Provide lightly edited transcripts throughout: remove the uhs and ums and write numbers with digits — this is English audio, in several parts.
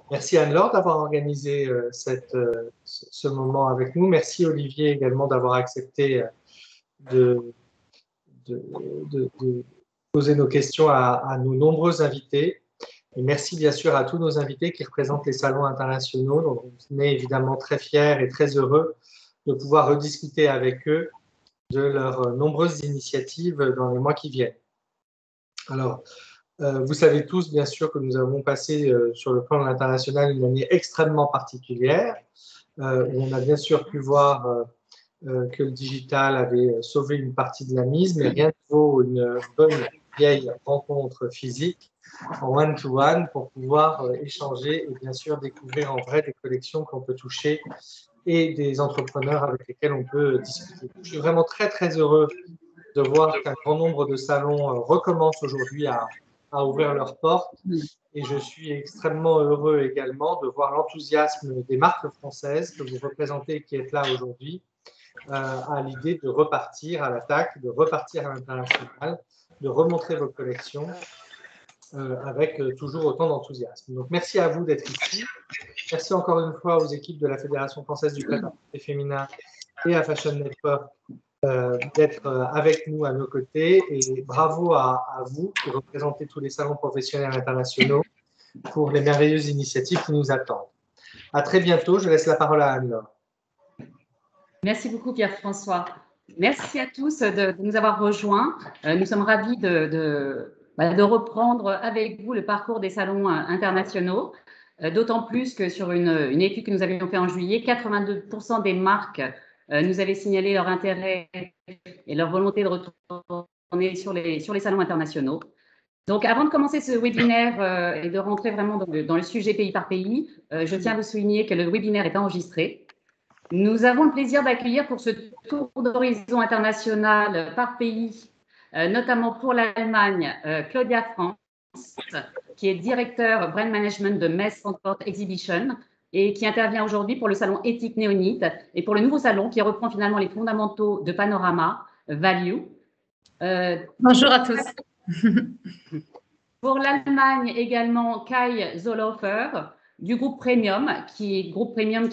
Merci Anne-Laure d'avoir organisé ce moment avec nous. Merci Olivier également d'avoir accepté de, de poser nos questions à nos nombreux invités. Et merci bien sûr à tous nos invités qui représentent les salons internationaux. Donc, on est évidemment très fiers et très heureux de pouvoir rediscuter avec eux de leurs nombreuses initiatives dans les mois qui viennent. Alors, vous savez tous, bien sûr, que nous avons passé sur le plan international une année extrêmement particulière, où on a bien sûr pu voir que le digital avait sauvé une partie de la mise, mais rien ne vaut une bonne vieille rencontre physique en one-to-one pour pouvoir échanger et bien sûr découvrir en vrai des collections qu'on peut toucher et des entrepreneurs avec lesquels on peut discuter. Je suis vraiment très, très heureux de voir qu'un grand nombre de salons recommencent aujourd'hui à ouvrir leurs portes. Et je suis extrêmement heureux également de voir l'enthousiasme des marques françaises que vous représentez et qui êtes là aujourd'hui à l'idée de repartir à l'attaque, de repartir à l'international, de remontrer vos collections avec toujours autant d'enthousiasme. Donc merci à vous d'être ici. Merci encore une fois aux équipes de la Fédération française du prêt-à-porter féminin et à Fashion Network d'être avec nous à nos côtés, et bravo à vous qui représentez tous les salons professionnels internationaux pour les merveilleuses initiatives qui nous attendent. À très bientôt, je laisse la parole à Anne-Laure. Merci beaucoup Pierre-François. Merci à tous de nous avoir rejoints. Nous sommes ravis de reprendre avec vous le parcours des salons internationaux, d'autant plus que sur une étude que nous avions faite en juillet, 82% des marques nous avaient signalé leur intérêt et leur volonté de retourner sur les salons internationaux. Donc, avant de commencer ce webinaire et de rentrer vraiment dans le sujet pays par pays, je tiens à vous souligner que le webinaire est enregistré. Nous avons le plaisir d'accueillir pour ce tour d'horizon international par pays, notamment pour l'Allemagne, Claudia France, qui est directeur Brand Management de Metz Frankfurt Exhibition et qui intervient aujourd'hui pour le salon éthique néonite et pour le nouveau salon qui reprend finalement les fondamentaux de Panorama, Value. Bonjour à tous. Pour l'Allemagne également, Kai Zollhofer du groupe Premium, qui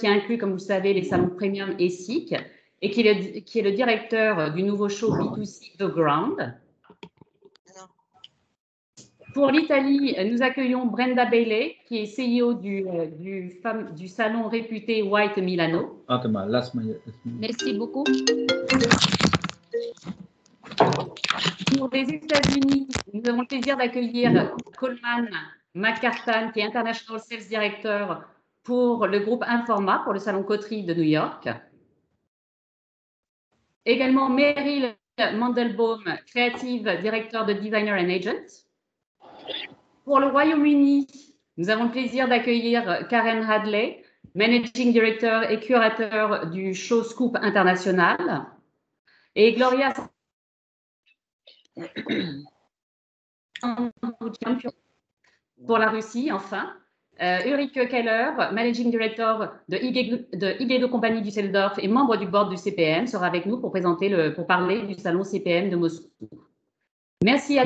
inclut, comme vous le savez, les salons Premium et SIC, et qui est le directeur du nouveau show B2C The Ground. Pour l'Italie, nous accueillons Brenda Bailey, qui est CEO du salon réputé White Milano. Merci beaucoup. Pour les États-Unis, nous avons le plaisir d'accueillir Coleman McCartan, qui est International Sales Director pour le groupe Informa, pour le salon Coterie de New York. Également Meryl Mandelbaum, Creative Director de Designer and Agent. Pour le Royaume-Uni, nous avons le plaisir d'accueillir Karen Hadley, Managing Director et curateur du show Scoop International. Et Gloria pour la Russie, enfin. Ulrike Keller, Managing Director de IG Compagnie Düsseldorf et membre du board du CPM, sera avec nous pour parler du salon CPM de Moscou. Merci à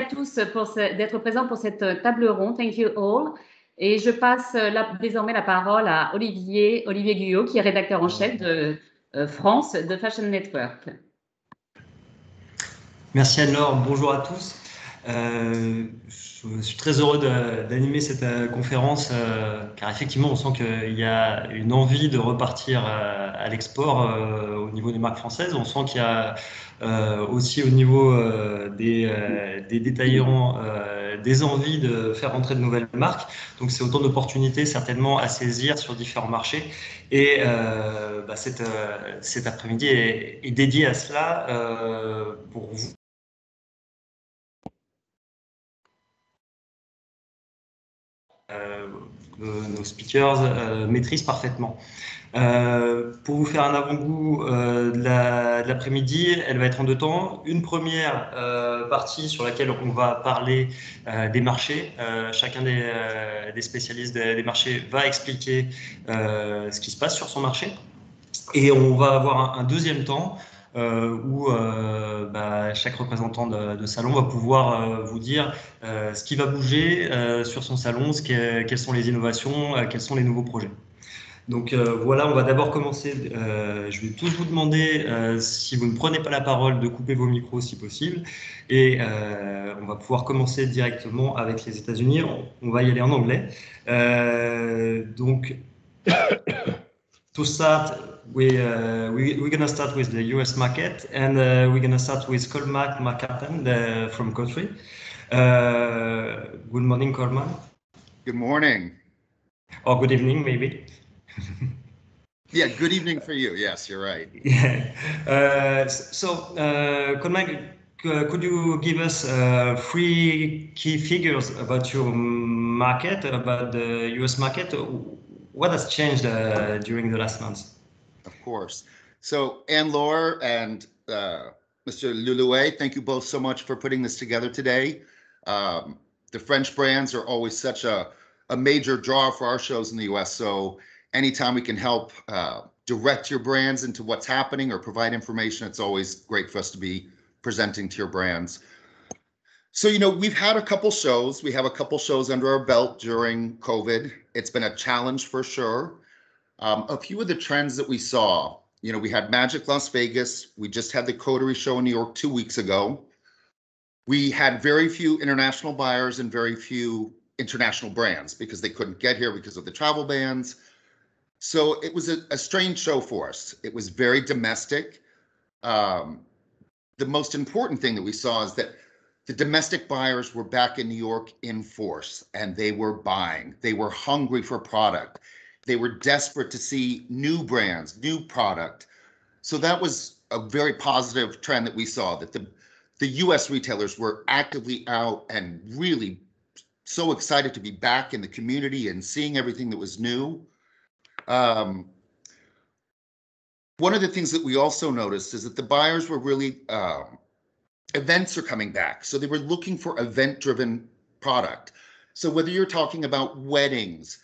tous d'être présents pour cette table ronde. Thank you all. Et je passe désormais la parole à Olivier Guyot, qui est rédacteur en chef de France de Fashion Network. Merci Anne-Laure, bonjour à tous. Je suis très heureux d'animer cette conférence car effectivement on sent qu'il y a une envie de repartir à l'export au niveau des marques françaises. On sent qu'il y a aussi au niveau des détaillants des envies de faire entrer de nouvelles marques. Donc c'est autant d'opportunités certainement à saisir sur différents marchés. Et cet après-midi est dédié à cela pour vous. Nos speakers maîtrisent parfaitement. Pour vous faire un avant-goût de l'après-midi, elle va être en deux temps. Une première partie sur laquelle on va parler des marchés. Chacun des spécialistes des marchés va expliquer ce qui se passe sur son marché. Et on va avoir un deuxième temps où chaque représentant de salon va pouvoir vous dire ce qui va bouger sur son salon, quelles sont les innovations, quels sont les nouveaux projets. Donc voilà, on va d'abord commencer. Je vais tous vous demander, si vous ne prenez pas la parole, de couper vos micros si possible. Et on va pouvoir commencer directement avec les États-Unis. On va y aller en anglais. Donc, to start, we're going to start with the US market, and we're going to start with Colmac McCartan from Country. Good morning, Colmac. Good morning. Or good evening, maybe. Yeah, good evening for you. Yes, you're right. Yeah. Colmac, could you give us 3 key figures about your market, about the US market? What has changed during the last months? Of course. So Anne-Laure and Mr. LIEUX, thank you both so much for putting this together today. The French brands are always such a major draw for our shows in the US. So anytime we can help direct your brands into what's happening or provide information, it's always great for us to be presenting to your brands. So, you know, we've had a couple shows. We have a couple shows under our belt during COVID. It's been a challenge for sure. A few of the trends that we saw, you know, we had Magic Las Vegas. We just had the Coterie show in New York 2 weeks ago. We had very few international buyers and very few international brands because they couldn't get here because of the travel bans. So it was a strange show for us. It was very domestic. The most important thing that we saw is that the domestic buyers were back in New York in force, and they were buying. They were hungry for product. They were desperate to see new brands, new product. So that was a very positive trend that we saw, that the US retailers were actively out and really so excited to be back in the community and seeing everything that was new. One of the things that we also noticed is that the buyers were really, events are coming back. So they were looking for event-driven product. So whether you're talking about weddings,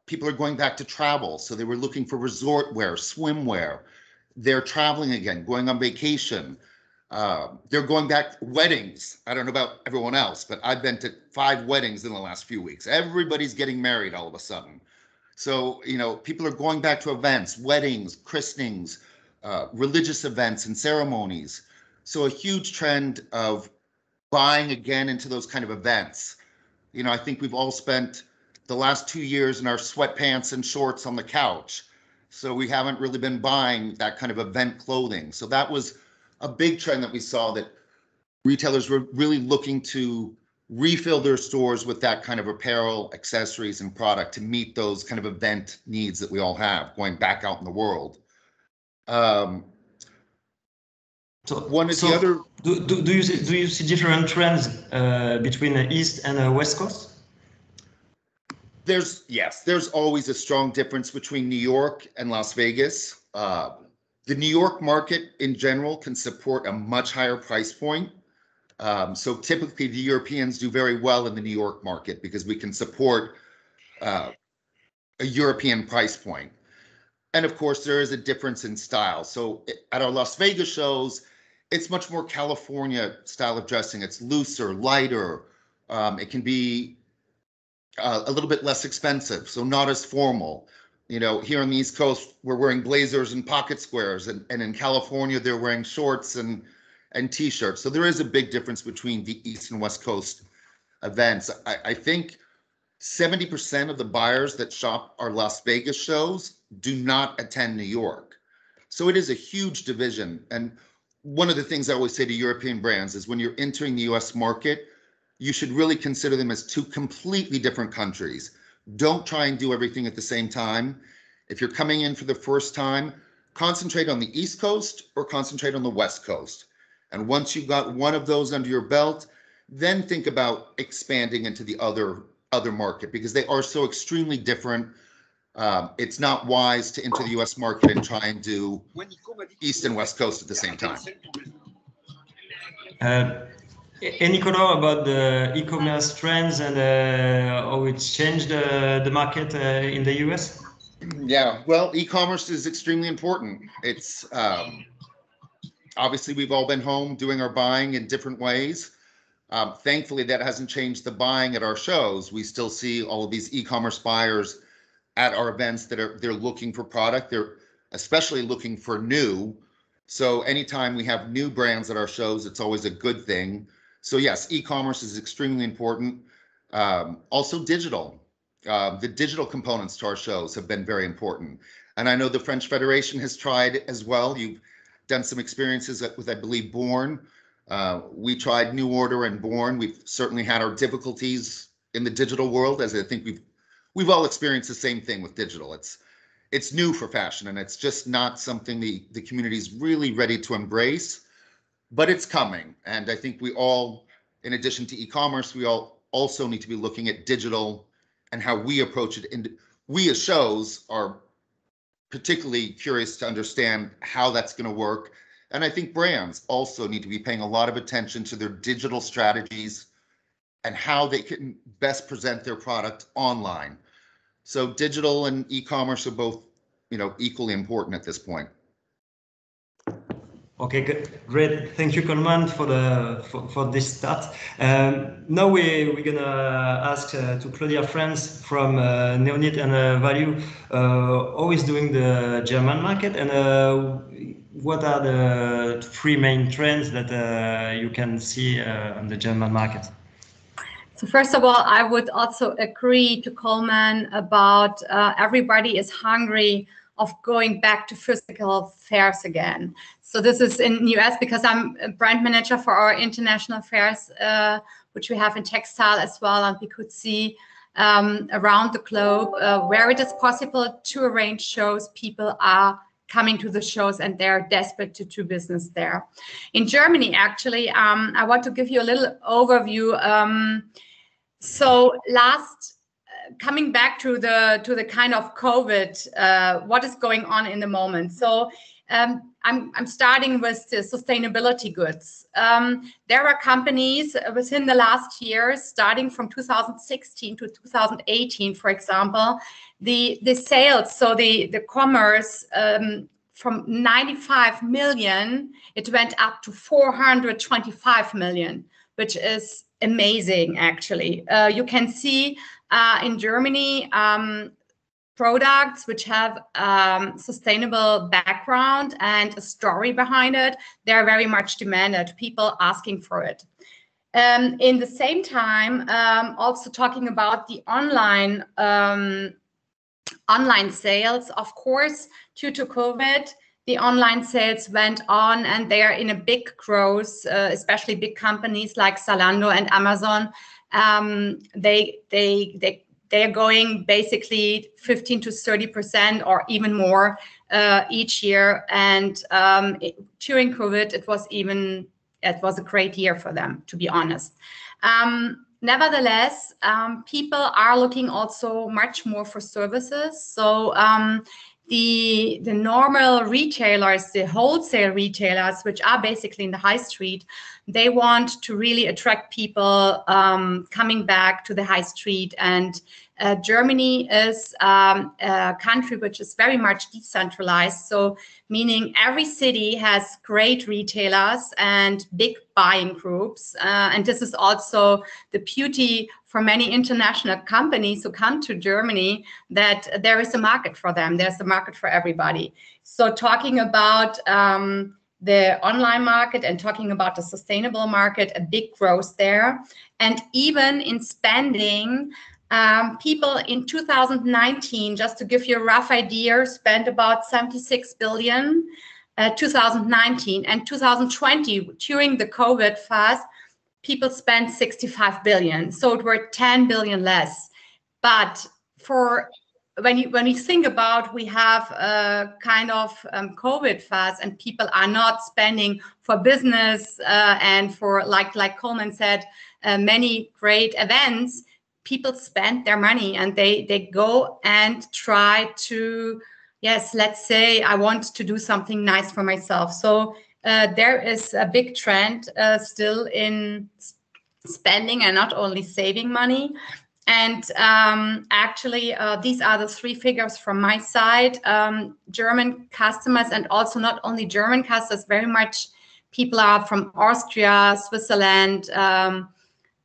people are going back to travel. So they were looking for resort wear, swimwear. They're traveling again, going on vacation. They're going back weddings. I don't know about everyone else, but I've been to 5 weddings in the last few weeks. Everybody's getting married all of a sudden. So, you know, people are going back to events, weddings, christenings, religious events and ceremonies. So a huge trend of buying again into those kind of events. You know, I think we've all spent the last 2 years in our sweatpants and shorts on the couch. So we haven't really been buying that kind of event clothing. So that was a big trend that we saw, that retailers were really looking to refill their stores with that kind of apparel, accessories, and product to meet those kind of event needs that we all have going back out in the world. Do you see different trends between the East and the West Coast? There's always a strong difference between New York and Las Vegas. The New York market in general can support a much higher price point. So typically the Europeans do very well in the New York market because we can support a European price point. And of course, there is a difference in style. So at our Las Vegas shows, it's much more California style of dressing. It's looser, lighter. It can be a little bit less expensive, so not as formal. You know, here on the East Coast, we're wearing blazers and pocket squares, and in California, they're wearing shorts and t-shirts. So there is a big difference between the East and West Coast events. I think 70% of the buyers that shop our Las Vegas shows do not attend New York. So it is a huge division. And one of the things I always say to European brands is when you're entering the US market, you should really consider them as 2 completely different countries. Don't try and do everything at the same time. If you're coming in for the first time, concentrate on the East Coast or concentrate on the West Coast. And once you've got one of those under your belt, then think about expanding into the other market, because they are so extremely different. It's not wise to enter the US market and try and do East and West Coast at the same time. Any color about the e-commerce trends and how it's changed the market in the US? Yeah, well, e-commerce is extremely important. It's Obviously, we've all been home doing our buying in different ways. Thankfully, that hasn't changed the buying at our shows. We still see all of these e-commerce buyers at our events that they're looking for product. They're especially looking for new. So anytime we have new brands at our shows, it's always a good thing. So yes, e-commerce is extremely important. Also digital. The digital components to our shows have been very important. And I know the French Federation has tried as well. You've done some experiences with, I believe, Born. We tried New Order and Born. We've certainly had our difficulties in the digital world, as I think we've all experienced the same thing with digital. It's new for fashion, and it's just not something the community is really ready to embrace, but it's coming. And I think we all, in addition to e-commerce, we all also need to be looking at digital and how we approach it. And we as shows are particularly curious to understand how that's going to work. And I think brands also need to be paying a lot of attention to their digital strategies and how they can best present their product online. So digital and e-commerce are both, equally important at this point. Okay, good, great. Thank you, Coleman, for this start. Now we're gonna ask to Claudia Franz from Neonit and Value, how is doing the German market, and what are the three main trends that you can see on the German market? So first of all, I would also agree to Coleman about everybody is hungry of going back to physical fairs again. So this is in the US because I'm a brand manager for our international fairs, which we have in textile as well. And we could see around the globe where it is possible to arrange shows, people are coming to the shows and they're desperate to do business there. In Germany, actually, I want to give you a little overview. So coming back to the kind of COVID, what is going on in the moment. So I'm starting with the sustainability goods. There are companies within the last years, starting from 2016 to 2018, for example, the sales, so the commerce from 95 million, it went up to 425 million, which is amazing, actually. You can see in Germany, products which have sustainable background and a story behind it, they're very much demanded, people asking for it. In the same time, also talking about the online sales, of course, due to COVID, the online sales went on and they are in a big growth, especially big companies like Zalando and Amazon. They're going basically 15 to 30% or even more each year. And during COVID, it was a great year for them, to be honest. Nevertheless, people are looking also much more for services. So the normal retailers, the wholesale retailers, which are basically in the high street, they want to really attract people coming back to the high street. And Germany is a country which is very much decentralized. So meaning every city has great retailers and big buying groups. And this is also the beauty for many international companies who come to Germany, that there is a market for them. There's a market for everybody. So talking about the online market and talking about the sustainable market, a big growth there. And even in spending, people in 2019, just to give you a rough idea, spent about 76 billion 2019, and 2020 during the COVID phase, people spent 65 billion. So it were 10 billion less. But when you think about, we have a kind of COVID phase and people are not spending for business and for, like Coleman said, many great events, people spend their money and they go and try to, yes, let's say I want to do something nice for myself. So there is a big trend still in spending and not only saving money. And actually, these are the three figures from my side. German customers, and also not only German customers, very much people are from Austria, Switzerland,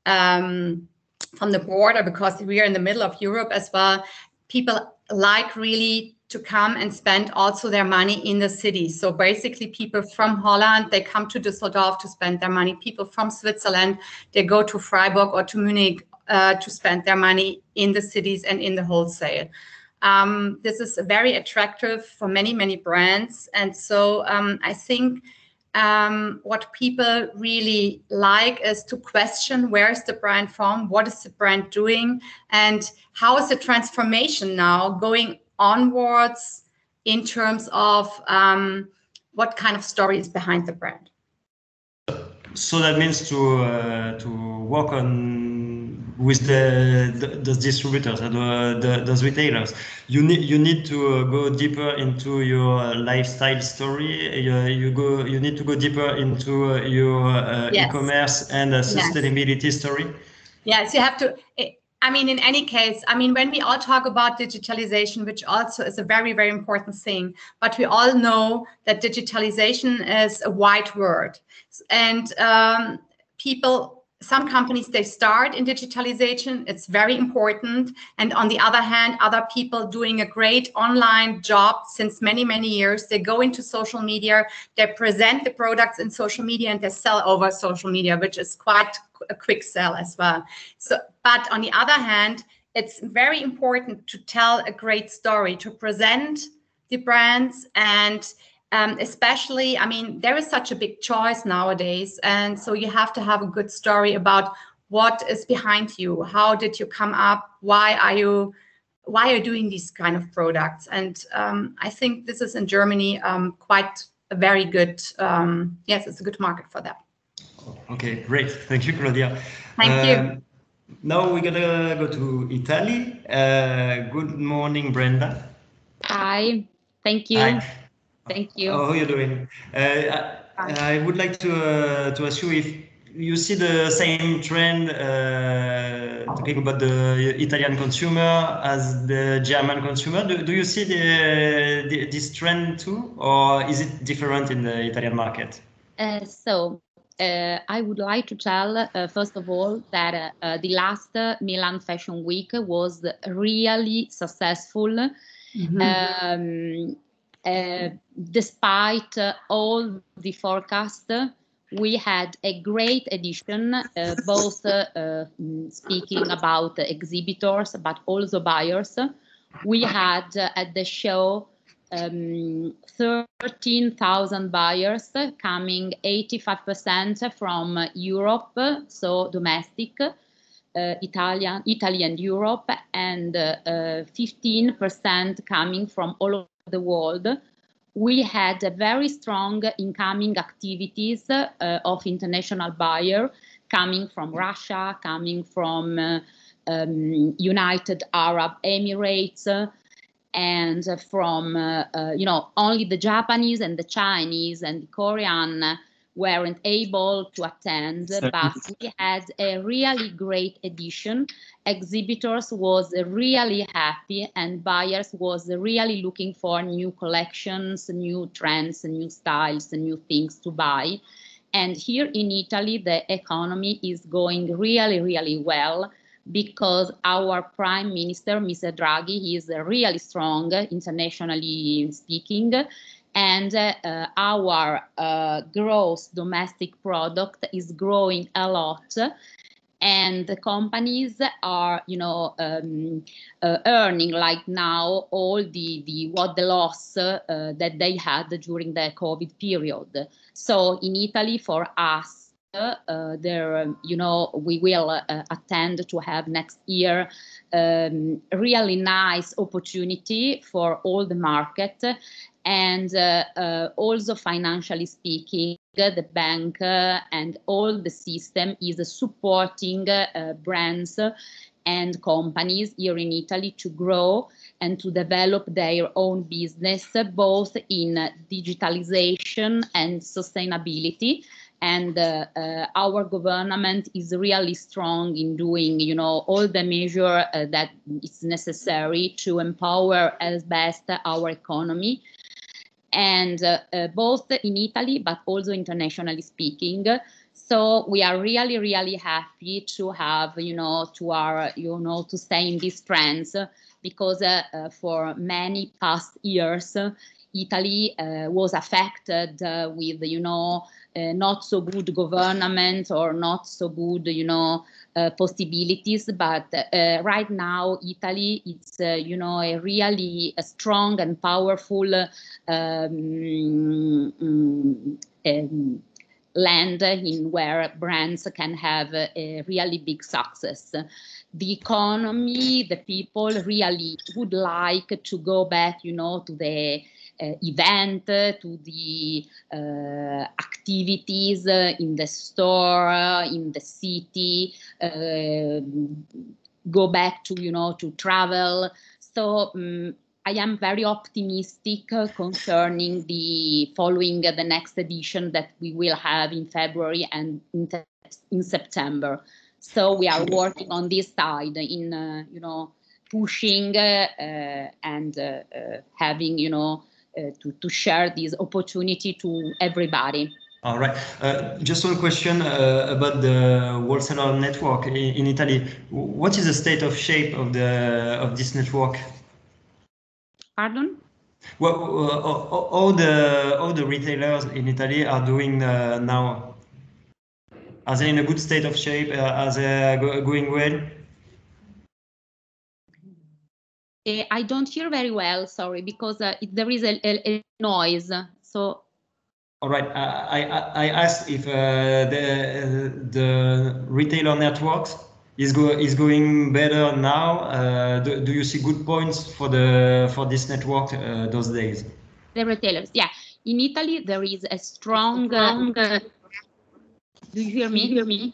from the border, because we are in the middle of Europe as well. People like really to come and spend also their money in the city. So basically people from Holland, they come to Düsseldorf to spend their money. People from Switzerland, they go to Freiburg or to Munich to spend their money in the cities and in the wholesale. This is very attractive for many, many brands. And so I think what people really like is to question, where is the brand from? What is the brand doing? And how is the transformation now going onwards in terms of what kind of story is behind the brand? So that means to work on with those distributors and those retailers. You need to go deeper into your lifestyle story. You need to go deeper into your Yes. e-commerce and sustainability story. Yes, you have to. I mean, in any case, I mean, when we all talk about digitalization, which also is a very, very important thing, but we all know that digitalization is a wide word. And some companies, they start in digitalization. It's very important. And on the other hand, other people doing a great online job since many, many years, they go into social media, they present the products in social media, and they sell over social media, which is quite a quick sell as well. So, but on the other hand, it's very important to tell a great story, to present the brands, and especially, I mean, there is such a big choice nowadays. And so you have to have a good story about what is behind you. How did you come up? Why are you doing these kind of products? And I think this is in Germany quite a very good, yes, it's a good market for that. Okay, great. Thank you, Claudia. Thank you. Now we're gonna go to Italy. Good morning, Brenda. Hi, thank you. Hi. Thank you. How are you doing? I would like to ask you if you see the same trend talking about the Italian consumer as the German consumer. Do you see this trend too, or is it different in the Italian market? I would like to tell, first of all, that the last Milan Fashion Week was really successful. Mm-hmm. Despite all the forecast, we had a great edition, both speaking about exhibitors, but also buyers. We had at the show 13,000 buyers coming, 85% from Europe, so domestic, Italy and Europe, and 15% coming from all over the world. We had a very strong incoming activities of international buyers coming from Russia, coming from United Arab Emirates, and from, only the Japanese and the Chinese and the Korean weren't able to attend, but we had a really great edition. Exhibitors was really happy, and buyers was really looking for new collections, new trends, new styles, new things to buy. And here in Italy, the economy is going really, really well, because our Prime Minister, Mr. Draghi, he is really strong, internationally speaking, and our gross domestic product is growing a lot, and the companies are, earning like now all the loss that they had during the COVID period. So in Italy, for us, we will attend to have next year really nice opportunity for all the market, and also financially speaking, the bank and all the system is supporting brands and companies here in Italy to grow and to develop their own business, both in digitalization and sustainability. And our government is really strong in doing, all the measures that is necessary to empower as best our economy. and both in Italy, but also internationally speaking. So we are really, really happy to have, to stay in these trends, because for many past years, Italy was affected with, not so good government or not so good, possibilities. But right now, Italy is, a really strong and powerful land in where brands can have a really big success. The economy, the people really would like to go back, to the event, to the activities in the store, in the city, go back to, to travel. So I am very optimistic concerning the following the next edition that we will have in February and in September. So we are working on this side in, pushing and having, to share this opportunity to everybody. All right. Just one question about the wholesaler network in Italy. What is the state of shape of this network? Pardon? Well, all the retailers in Italy are doing now. Are they in a good state of shape? Are they going well? I don't hear very well, sorry, because there is a noise. So. All right. I asked if the retailer networks is going better now. Do you see good points for this network those days? The retailers, yeah. In Italy, there is a strong. Do you hear me?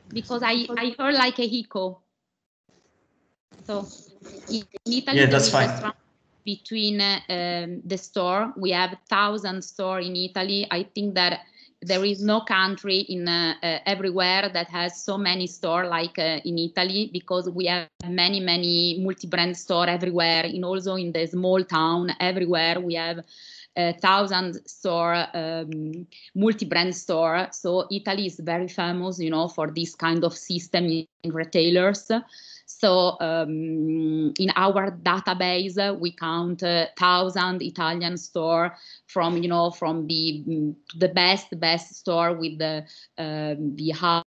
Because I heard like a echo. So in Italy, yeah, there is fine. a strong between the store. We have 1,000 stores in Italy. I think that there is no country in everywhere that has so many stores like in Italy, because we have many multi-brand stores everywhere, and also in the small town everywhere we have 1,000 store multi-brand store. So Italy is very famous, for this kind of system in retailers. So in our database, we count 1,000 Italian stores from the best store with the high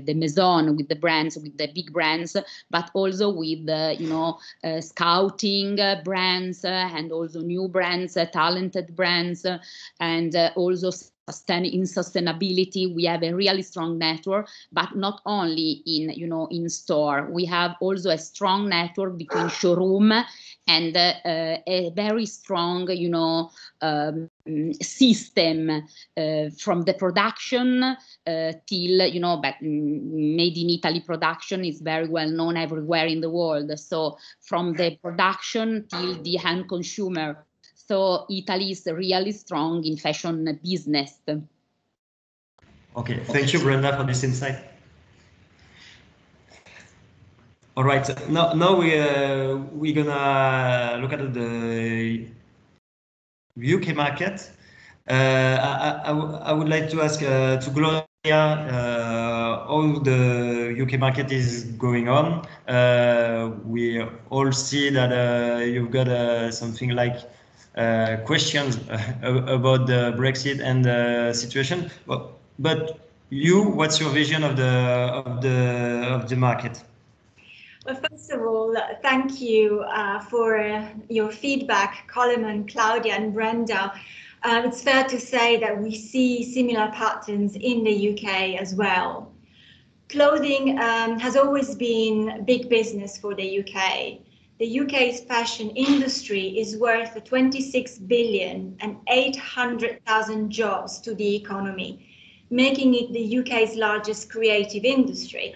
the maison, with the brands, with the big brands, but also with scouting brands and also new brands, talented brands, and also in sustainability. We have a really strong network, but not only in store. We have also a strong network between showroom and a very strong system from the production till but made in Italy production is very well known everywhere in the world. So from the production till the end consumer. So Italy is really strong in fashion business. Okay, thank you, Brenda, for this insight. All right, now we're gonna look at the UK market. I would like to ask to Gloria how the UK market is going on. We all see that you've got something like questions about the Brexit and the situation. But what's your vision of the market? Well, first of all, thank you for your feedback, Colin and Claudia and Brenda. It's fair to say that we see similar patterns in the UK as well. Clothing has always been big business for the UK. The UK's fashion industry is worth 26 billion and 800,000 jobs to the economy, making it the UK's largest creative industry.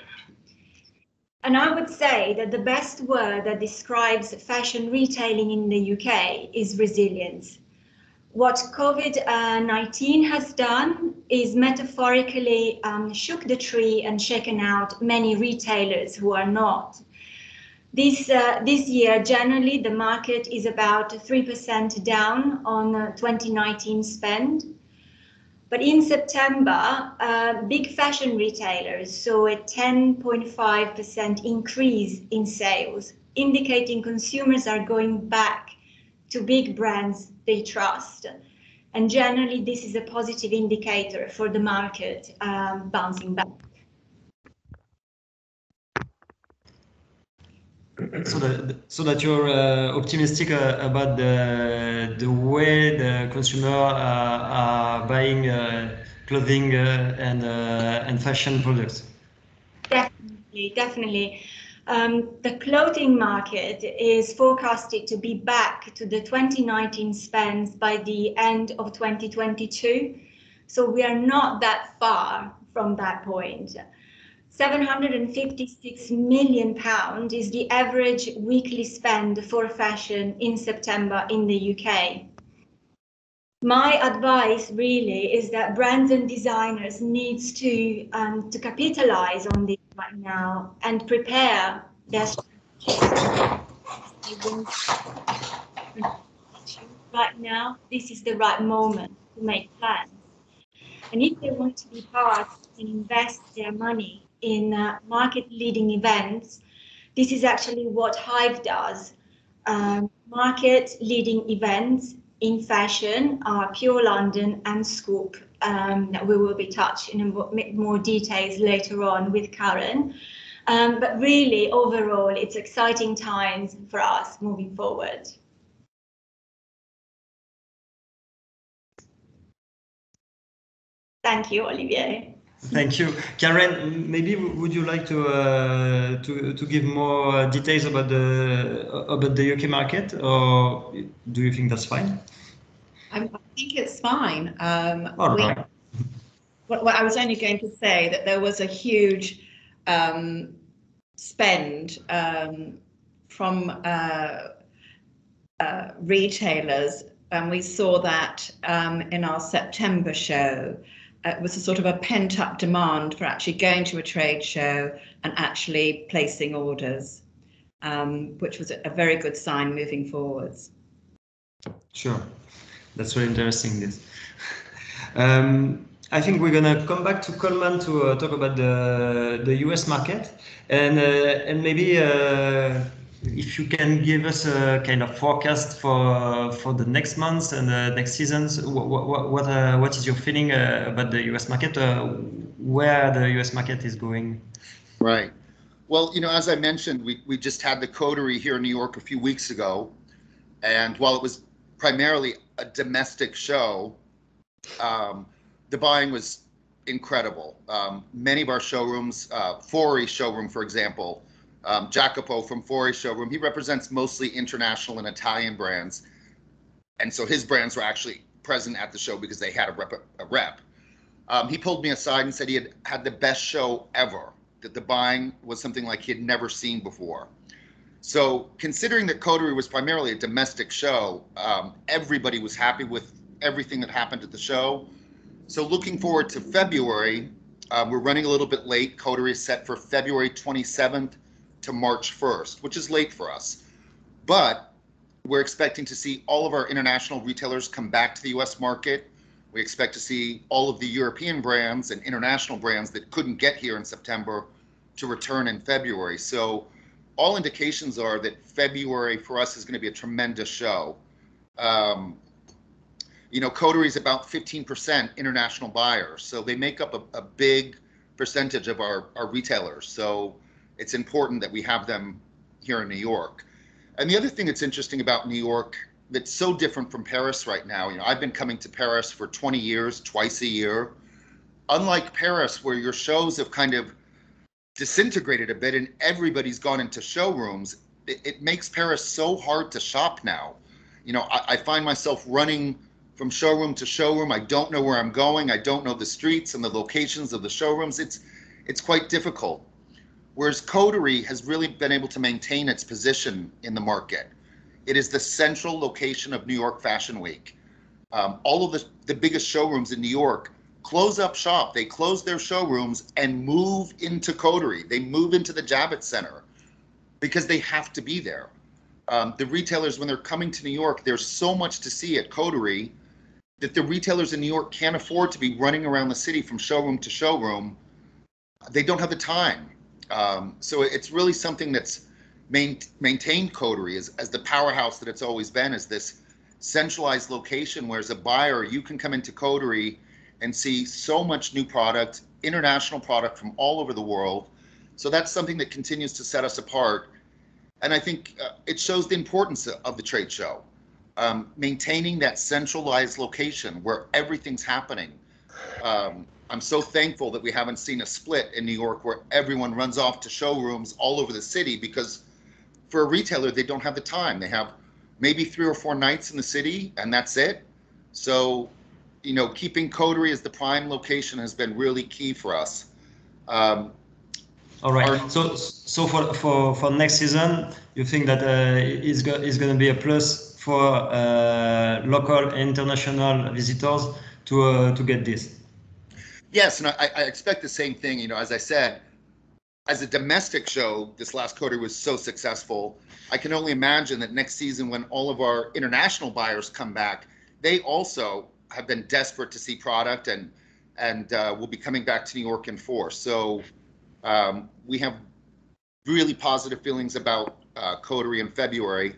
And I would say that the best word that describes fashion retailing in the UK is resilience. What COVID-19 has done is metaphorically shook the tree and shaken out many retailers who are not. This year, generally, the market is about 3% down on 2019 spend. But in September, big fashion retailers saw a 10.5% increase in sales, indicating consumers are going back to big brands they trust. And generally, this is a positive indicator for the market bouncing back. So that you're optimistic about the way the consumer are buying clothing and fashion products. Definitely. The clothing market is forecasted to be back to the 2019 spends by the end of 2022. So we are not that far from that point. £756 million is the average weekly spend for fashion in September in the UK. My advice really is that brands and designers need to capitalize on this right now and prepare their strategies. Right now, this is the right moment to make plans. And if they want to be part and invest their money in market-leading events, this is actually what Hive does. Market-leading events in fashion are Pure London and Scoop that we will be touching in more details later on with Karen. But really, overall, it's exciting times for us moving forward. Thank you, Olivier. Thank you, Karen. Maybe would you like to give more details about the UK market, or do you think that's fine? I think it's fine. All right. Well, I was only going to say that there was a huge spend from retailers, and we saw that in our September show. It was a sort of a pent-up demand for actually going to a trade show and actually placing orders, which was a very good sign moving forwards. Sure, that's very interesting. This. I think we're gonna come back to Coleman to talk about the US market, and maybe if you can give us a kind of forecast for the next months and the next seasons. What is your feeling about the US market? Where the US market is going? Right. Well, you know, as I mentioned, we just had the Coterie here in New York a few weeks ago, and while it was primarily a domestic show, the buying was incredible. Many of our showrooms, Fori showroom, for example, Jacopo from Fori showroom, he represents mostly international and Italian brands. And so his brands were actually present at the show because they had a rep. He pulled me aside and said he had the best show ever, that the buying was something like he had never seen before. So considering that Coterie was primarily a domestic show, everybody was happy with everything that happened at the show. So looking forward to February, we're running a little bit late. Coterie is set for February 27th to March 1st, which is late for us. But we're expecting to see all of our international retailers come back to the US market. We expect to see all of the European brands and international brands that couldn't get here in September to return in February. So all indications are that February for us is going to be a tremendous show. You know, Coterie is about 15% international buyers, so they make up a big percentage of our retailers. So it's important that we have them here in New York. And the other thing that's interesting about New York that's so different from Paris right now, you know, I've been coming to Paris for 20 years, twice a year. Unlike Paris, where your shows have kind of disintegrated a bit and everybody's gone into showrooms, it makes Paris so hard to shop now. You know, I find myself running from showroom to showroom. I don't know where I'm going. I don't know the streets and the locations of the showrooms. It's quite difficult. Whereas Coterie has really been able to maintain its position in the market. It is the central location of New York Fashion Week. All of the biggest showrooms in New York close up shop. They close their showrooms and move into Coterie. They move into the Javits Center. because they have to be there. The retailers, when they're coming to New York, there's so much to see at Coterie that the retailers in New York can't afford to be running around the city from showroom to showroom. They don't have the time. So it's really something that's maintained Coterie as the powerhouse that it's always been, as this centralized location where as a buyer, you can come into Coterie and see so much new product, international product from all over the world. So that's something that continues to set us apart. And I think it shows the importance of the trade show. Maintaining that centralized location where everything's happening. I'm so thankful that we haven't seen a split in New York where everyone runs off to showrooms all over the city, because for a retailer, they don't have the time. They have maybe 3 or 4 nights in the city and that's it. So, you know, keeping Coterie as the prime location has been really key for us. All right. So for next season, you think that is going to be a plus for local and international visitors to get this? Yes, and I expect the same thing. You know, as I said, as a domestic show, this last Coterie was so successful. I can only imagine that next season, when all of our international buyers come back, they also have been desperate to see product and will be coming back to New York in force. So we have really positive feelings about Coterie in February.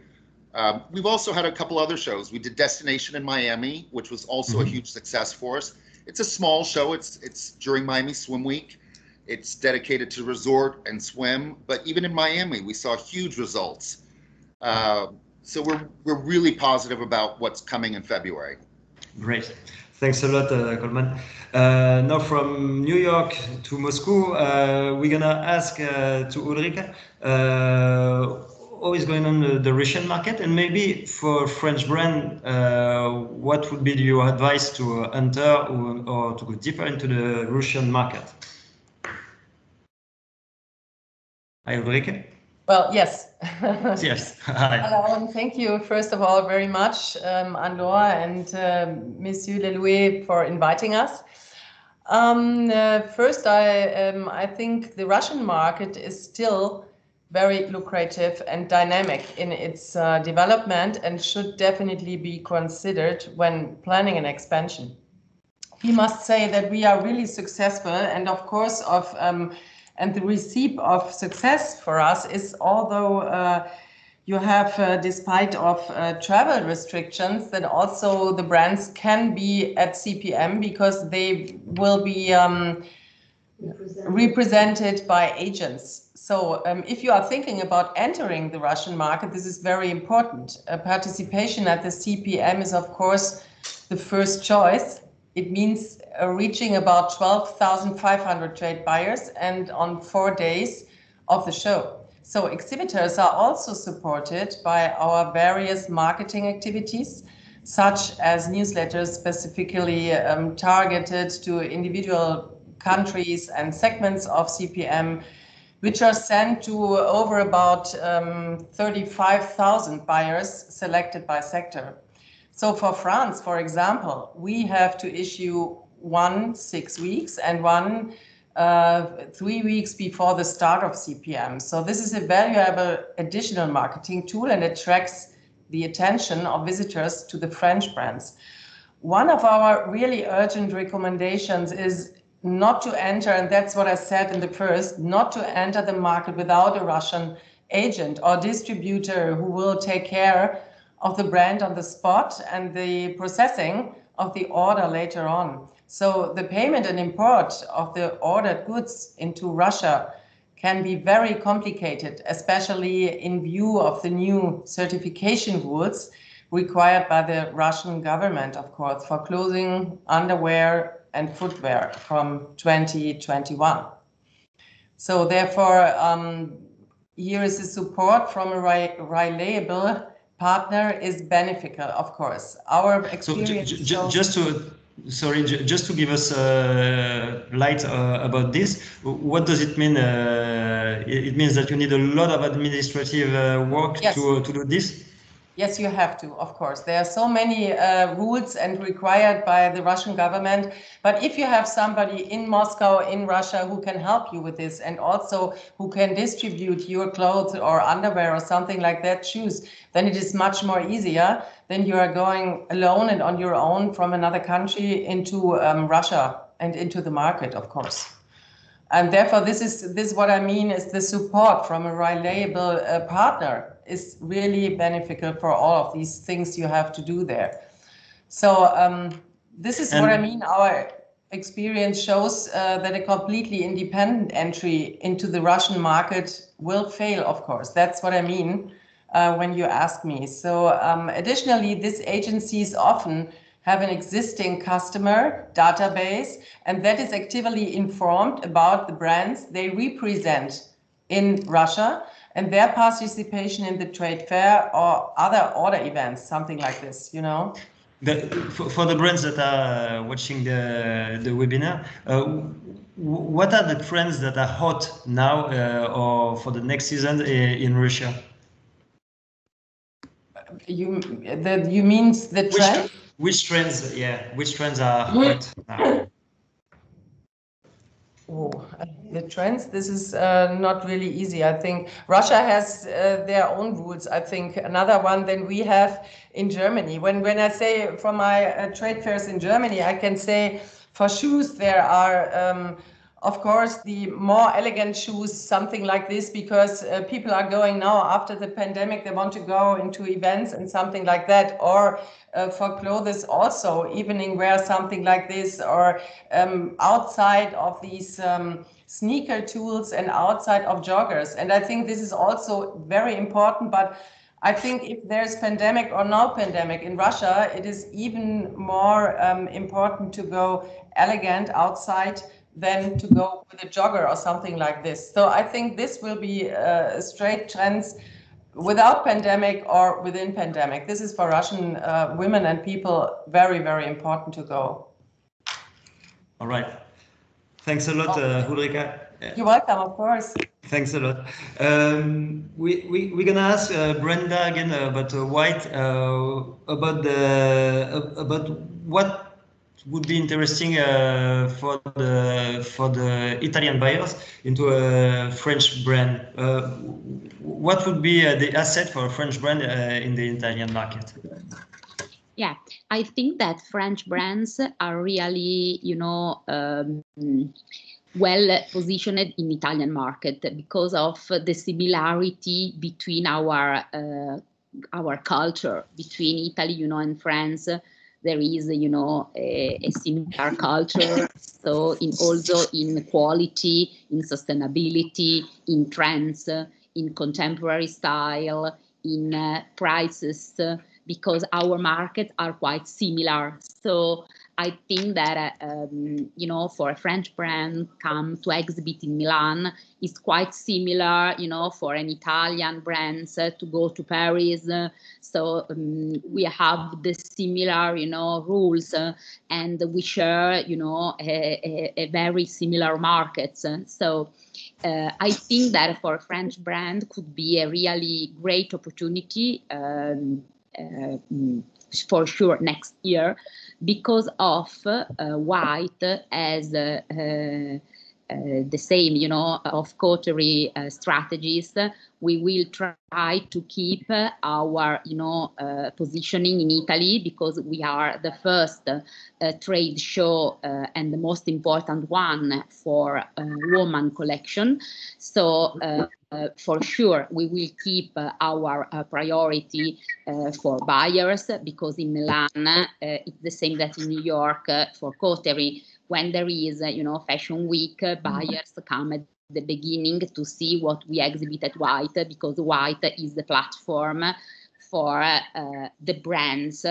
We've also had a couple other shows. We did Destination in Miami, which was also a huge success for us. It's a small show. It's during Miami Swim Week. It's dedicated to resort and swim. But even in Miami, we saw huge results. So we're really positive about what's coming in February. Great. Thanks a lot, Coleman. Now from New York to Moscow, we're going to ask to Ulrike how is going on the Russian market, and maybe for French brand, what would be your advice to enter or to go deeper into the Russian market? Hi, Ulrike. Well, yes. Yes. Hi. Hello, and thank you, first of all, very much, Andor and Monsieur LIEUX, for inviting us. First, I think the Russian market is still very lucrative and dynamic in its development and should definitely be considered when planning an expansion. We must say that we are really successful, and of course, and the recipe of success for us is, although you have, despite of travel restrictions, that also the brands can be at CPM because they will be represented by agents. So if you are thinking about entering the Russian market, this is very important. Participation at the CPM is, of course, the first choice. It means reaching about 12,500 trade buyers and on 4 days of the show. So exhibitors are also supported by our various marketing activities, such as newsletters specifically targeted to individual countries and segments of CPM, which are sent to over about 35,000 buyers selected by sector. So for France, for example, we have to issue one 6 weeks and one 3 weeks before the start of CPM. So this is a valuable additional marketing tool, and it attracts the attention of visitors to the French brands. One of our really urgent recommendations is not to enter, and that's what I said in the first, not to enter the market without a Russian agent or distributor who will take care of the brand on the spot and the processing of the order later on. So the payment and import of the ordered goods into Russia can be very complicated, especially in view of the new certification rules required by the Russian government, of course, for clothing, underwear, and footwear from 2021. So therefore, here is the support from a reliable partner is beneficial, of course. Our experience. So just to give us light about this, what does it mean? It means that you need a lot of administrative work, yes, to do this? Yes, you have to, of course. There are so many rules and required by the Russian government. But if you have somebody in Moscow, in Russia, who can help you with this and also who can distribute your clothes or underwear or something like that, shoes, then it is much more easier than you are going alone and on your own from another country into Russia and into the market, of course. And therefore, this is what I mean is the support from a reliable partner is really beneficial for all of these things you have to do there. So this is what I mean. Our experience shows that a completely independent entry into the Russian market will fail, of course. That's what I mean when you ask me. So additionally, these agencies often have an existing customer database, and that is actively informed about the brands they represent in Russia and their participation in the trade fair or other order events, something like this, you know. For the brands that are watching the webinar, what are the trends that are hot now or for the next season in Russia? You mean the trend? Which trends? Yeah, which trends are hot now? Oh, the trends. This is not really easy. I think Russia has their own rules. I think another one than we have in Germany. When I say from my trade fairs in Germany, I can say for shoes there are. Of course, the more elegant shoes, something like this, because people are going now after the pandemic, they want to go into events and something like that, or for clothes also, evening wear, something like this, or outside of these sneaker tools and outside of joggers. And I think this is also very important, but I think if there's pandemic or no pandemic in Russia, it is even more important to go elegant outside than to go with a jogger or something like this. So I think this will be straight trends without pandemic or within pandemic. This is for Russian women and people very, very important to go. All right. Thanks a lot, Ulrika. You're welcome, of course. Thanks a lot. We're gonna ask Brenda again about white about what would be interesting for the Italian buyers into a French brand. What would be the asset for a French brand in the Italian market? Yeah, I think that French brands are really, you know, well positioned in Italian market because of the similarity between our culture, between Italy, you know, and France. There is, you know, a similar culture. So also in quality, in sustainability, in trends, in contemporary style, in prices, because our markets are quite similar. So I think that, you know, for a French brand come to exhibit in Milan is quite similar, you know, for an Italian brand to go to Paris. So we have the similar, you know, rules and we share, you know, a very similar markets. So I think that for a French brand could be a really great opportunity for sure next year, because of white as the same, you know, of coterie strategies. We will try to keep our, you know, positioning in Italy, because we are the first trade show and the most important one for woman collection. So for sure, we will keep our priority for buyers, because in Milan, it's the same that in New York for coterie. When there is, you know, fashion week, buyers come at the beginning to see what we exhibit at White, because White is the platform for the brands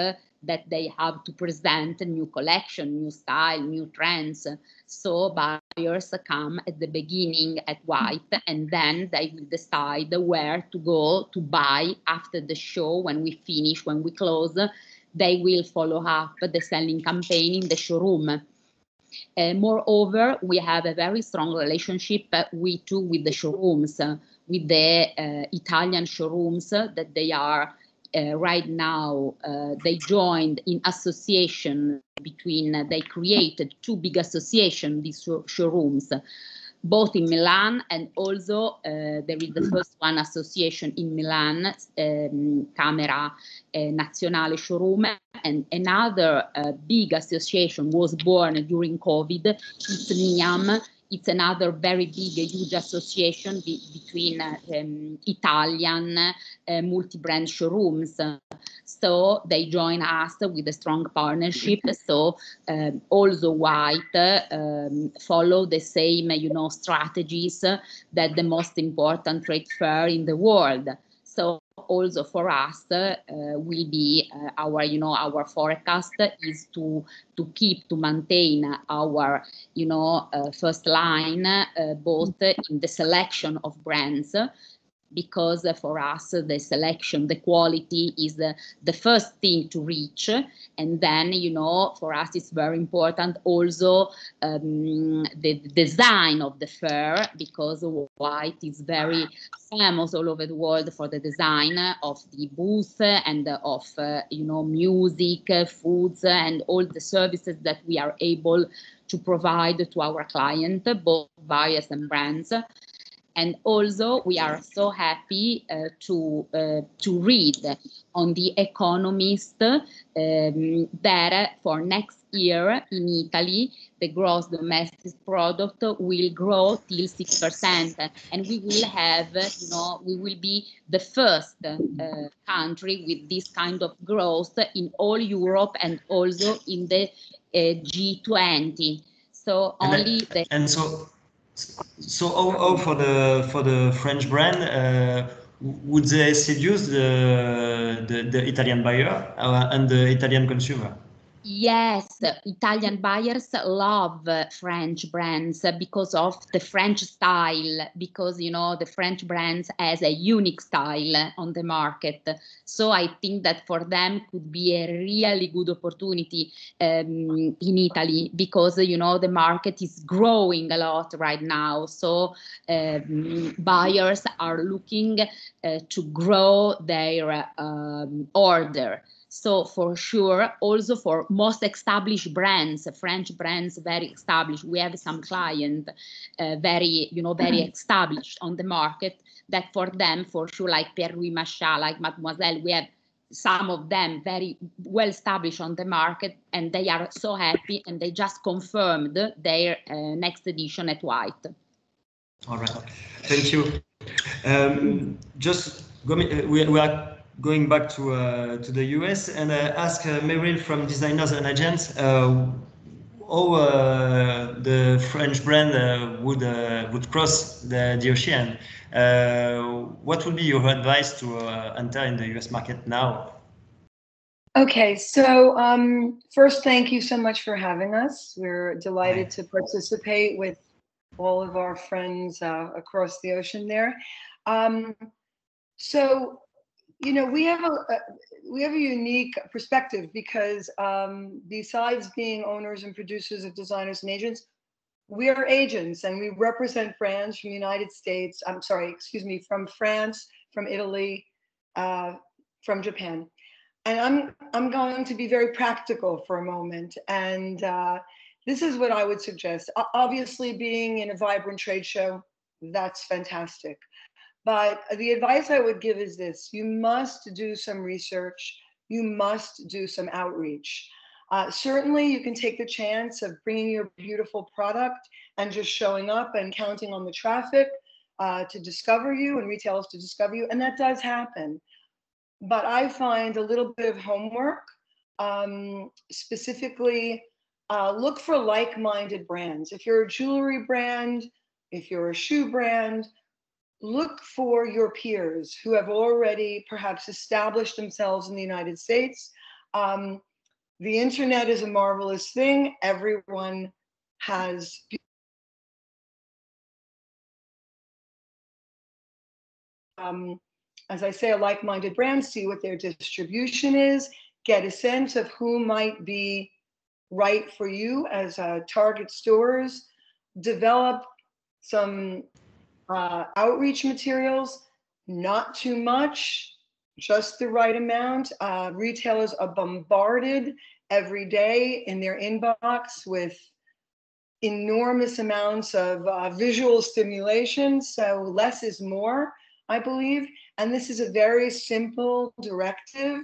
that they have to present a new collection, new style, new trends. So buyers come at the beginning at White, and then they will decide where to go to buy after the show. When we finish, when we close, they will follow up the selling campaign in the showroom. Moreover, we have a very strong relationship with the showrooms, with the Italian showrooms that they are right now they joined in association between, they created two big associations, these showrooms, both in Milan, and also there is the first one association in Milan, Camera Nazionale Showroom, and another big association was born during COVID, it's NIAM. It's another very big, huge association between Italian multi-brand showrooms. So they join us with a strong partnership. So also White follow the same, strategies that the most important trade fair in the world. So also for us will be our forecast is to maintain our first line both in the selection of brands, because for us the selection, the quality is the first thing to reach, and then for us it's very important also the design of the fair, because White is very famous all over the world for the design of the booth and of music, foods, and all the services that we are able to provide to our client, both buyers and brands. And also, we are so happy to read on The Economist that for next year in Italy, the gross domestic product will grow till 6%, and we will have, we will be the first country with this kind of growth in all Europe and also in the G20. So only the So for the French brand, would they seduce the Italian buyer and the Italian consumer? Yes, Italian buyers love French brands because of the French style, because the French brands has a unique style on the market. So I think that for them could be a really good opportunity in Italy, because the market is growing a lot right now. So buyers are looking to grow their order. So for sure, also for most established brands, French brands, very established. We have some clients very established on the market, that for them, for sure, like Pierre Louis Machat, like Mademoiselle, we have some of them very well established on the market, and they are so happy, and they just confirmed their next edition at White. All right, thank you. We are going back to the US, and ask Meryl from Designers and Agents how the French brand would cross the ocean. What would be your advice to enter in the US market now? Okay, so first, thank you so much for having us. We're delighted to participate with all of our friends across the ocean there. So, we have a unique perspective, because besides being owners and producers of designers and agents, we are agents, and we represent brands from the United States. From France, from Italy, from Japan. And I'm going to be very practical for a moment, and this is what I would suggest. Obviously, being in a vibrant trade show, that's fantastic. But the advice I would give is this: you must do some research, you must do some outreach. Certainly, you can take the chance of bringing your beautiful product and just showing up and counting on the traffic to discover you, and retailers to discover you, and that does happen. But I find a little bit of homework, specifically look for like-minded brands. If you're a jewelry brand, if you're a shoe brand, look for your peers who have already perhaps established themselves in the United States. The internet is a marvelous thing. Everyone has as I say, a like-minded brand, see what their distribution is, get a sense of who might be right for you as target stores, develop some outreach materials, not too much, just the right amount. Retailers are bombarded every day in their inbox with enormous amounts of visual stimulation. So less is more, I believe. And this is a very simple directive,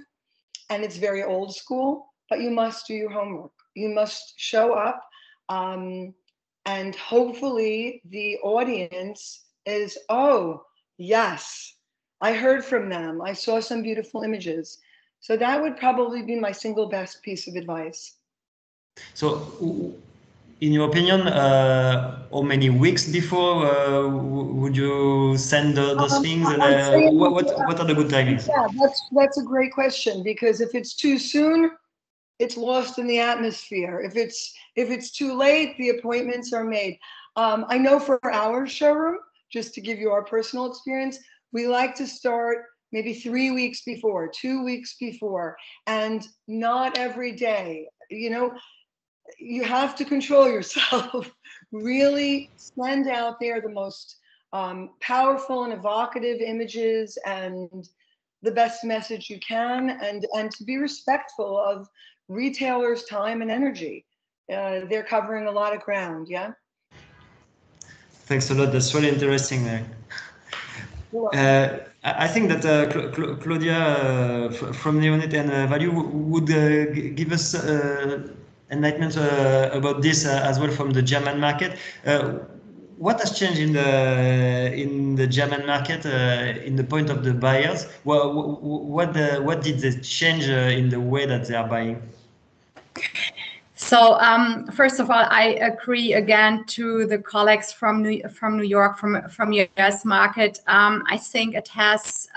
and it's very old school, but you must do your homework. You must show up, and hopefully the audience is, oh, yes, I heard from them. I saw some beautiful images. So that would probably be my single best piece of advice. So, in your opinion, how many weeks before would you send those things? And what are the good timings? Yeah, that's a great question, because if it's too soon, it's lost in the atmosphere. If it's too late, the appointments are made. I know for our showroom, just to give you our personal experience, we like to start maybe 3 weeks before, 2 weeks before, and not every day. You know, you have to control yourself. Really send out there the most powerful and evocative images and the best message you can, and to be respectful of retailers' time and energy. They're covering a lot of ground, yeah? Thanks a lot. That's really interesting. I think that Claudia from Neonet and Value would give us enlightenment about this as well from the German market. What has changed in the German market in the point of the buyers? What did they change in the way that they are buying? So first of all, I agree again to the colleagues from New York, from US market. I think it has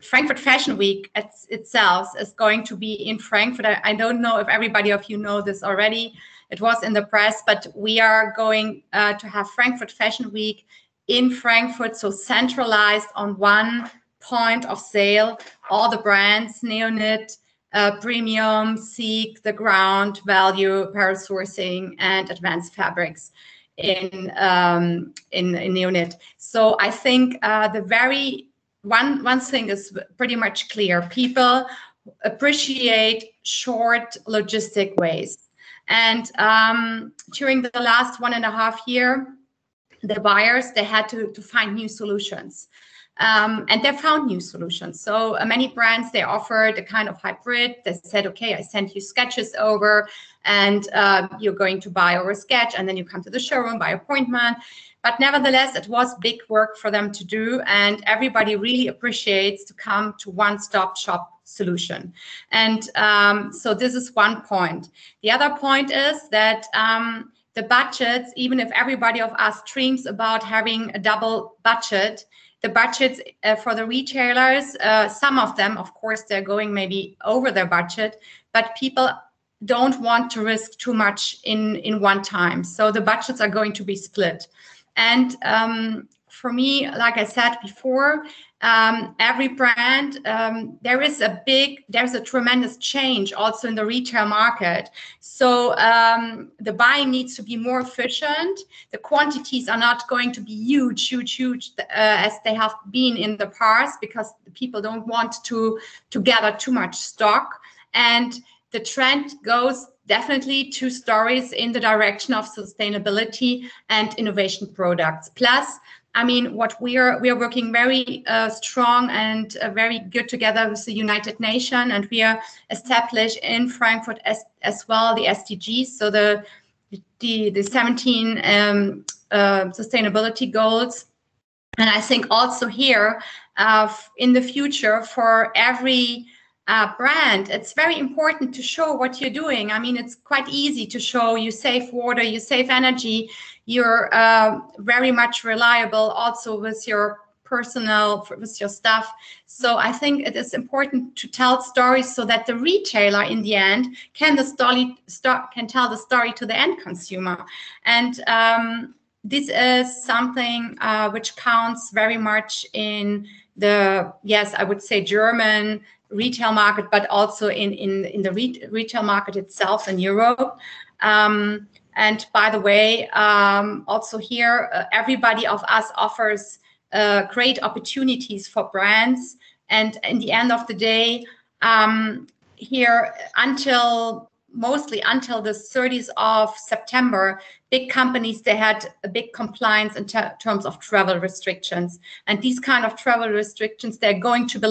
Frankfurt Fashion Week itself is going to be in Frankfurt. I don't know if everybody of you know this already. It was in the press, but we are going to have Frankfurt Fashion Week in Frankfurt, so centralized on one point of sale, all the brands, Neonet, Premium, Seek, The Ground, Value, Paris Sourcing, and Advanced Fabrics in Neonet. So I think one thing is pretty much clear. People appreciate short logistic ways. And during the last 1.5 years, the buyers, they had to find new solutions. And they found new solutions. So many brands, they offered a kind of hybrid. They said, okay, I send you sketches over, and you're going to buy over a sketch, and then you come to the showroom by appointment. But nevertheless, it was big work for them to do, and everybody really appreciates to come to one-stop shop solution. And so this is one point. The other point is that the budgets, even if everybody of us dreams about having a double budget, the budgets for the retailers, some of them, of course, they're going maybe over their budget, but people don't want to risk too much in one time. So the budgets are going to be split. And for me, like I said before, every brand, there's a tremendous change also in the retail market. So the buying needs to be more efficient. The quantities are not going to be huge as they have been in the past, because people don't want to gather too much stock. And the trend goes definitely to stories in the direction of sustainability and innovation products. Plus, I mean, what we are working very strong and very good together with the United Nations, and we are established in Frankfurt as well the SDGs, so the 17 sustainability goals. And I think also here in the future, for every brand, it's very important to show what you're doing. I mean, it's quite easy to show you save water, you save energy, you're very much reliable also with your personnel, with your staff. So I think it is important to tell stories so that the retailer in the end can tell the story to the end consumer. And this is something which counts very much in the, yes, I would say German retail market, but also in the retail market itself in Europe. And by the way, also here, everybody of us offers great opportunities for brands And in the end of the day, here mostly until the 30th of September, big companies, they had a big compliance in terms of travel restrictions. And these kind of travel restrictions, they're going to be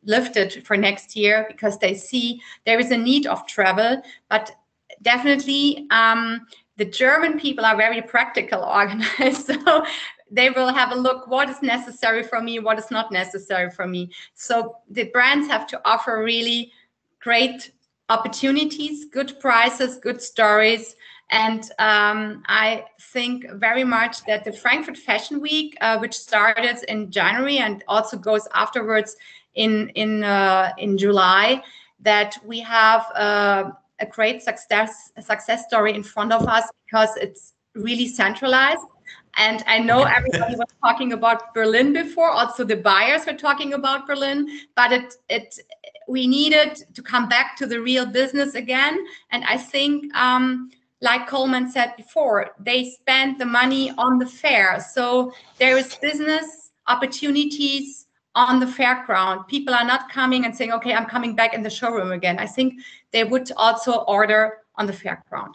lifted for next year because they see there is a need of travel. But definitely, the German people are very practical organized. So they will have a look, what is necessary for me, what is not necessary for me. So the brands have to offer really great opportunities, good prices, good stories. And I think very much that the Frankfurt Fashion Week, which started in January and also goes afterwards in July, that we have a great success story in front of us because it's really centralized. And I know everybody was talking about Berlin before, also the buyers were talking about Berlin, but we needed to come back to the real business again. And I think, like Coleman said before, they spend the money on the fair. So there is business opportunities on the fairground. People are not coming and saying, okay, I'm coming back in the showroom again. I think they would also order on the fairground.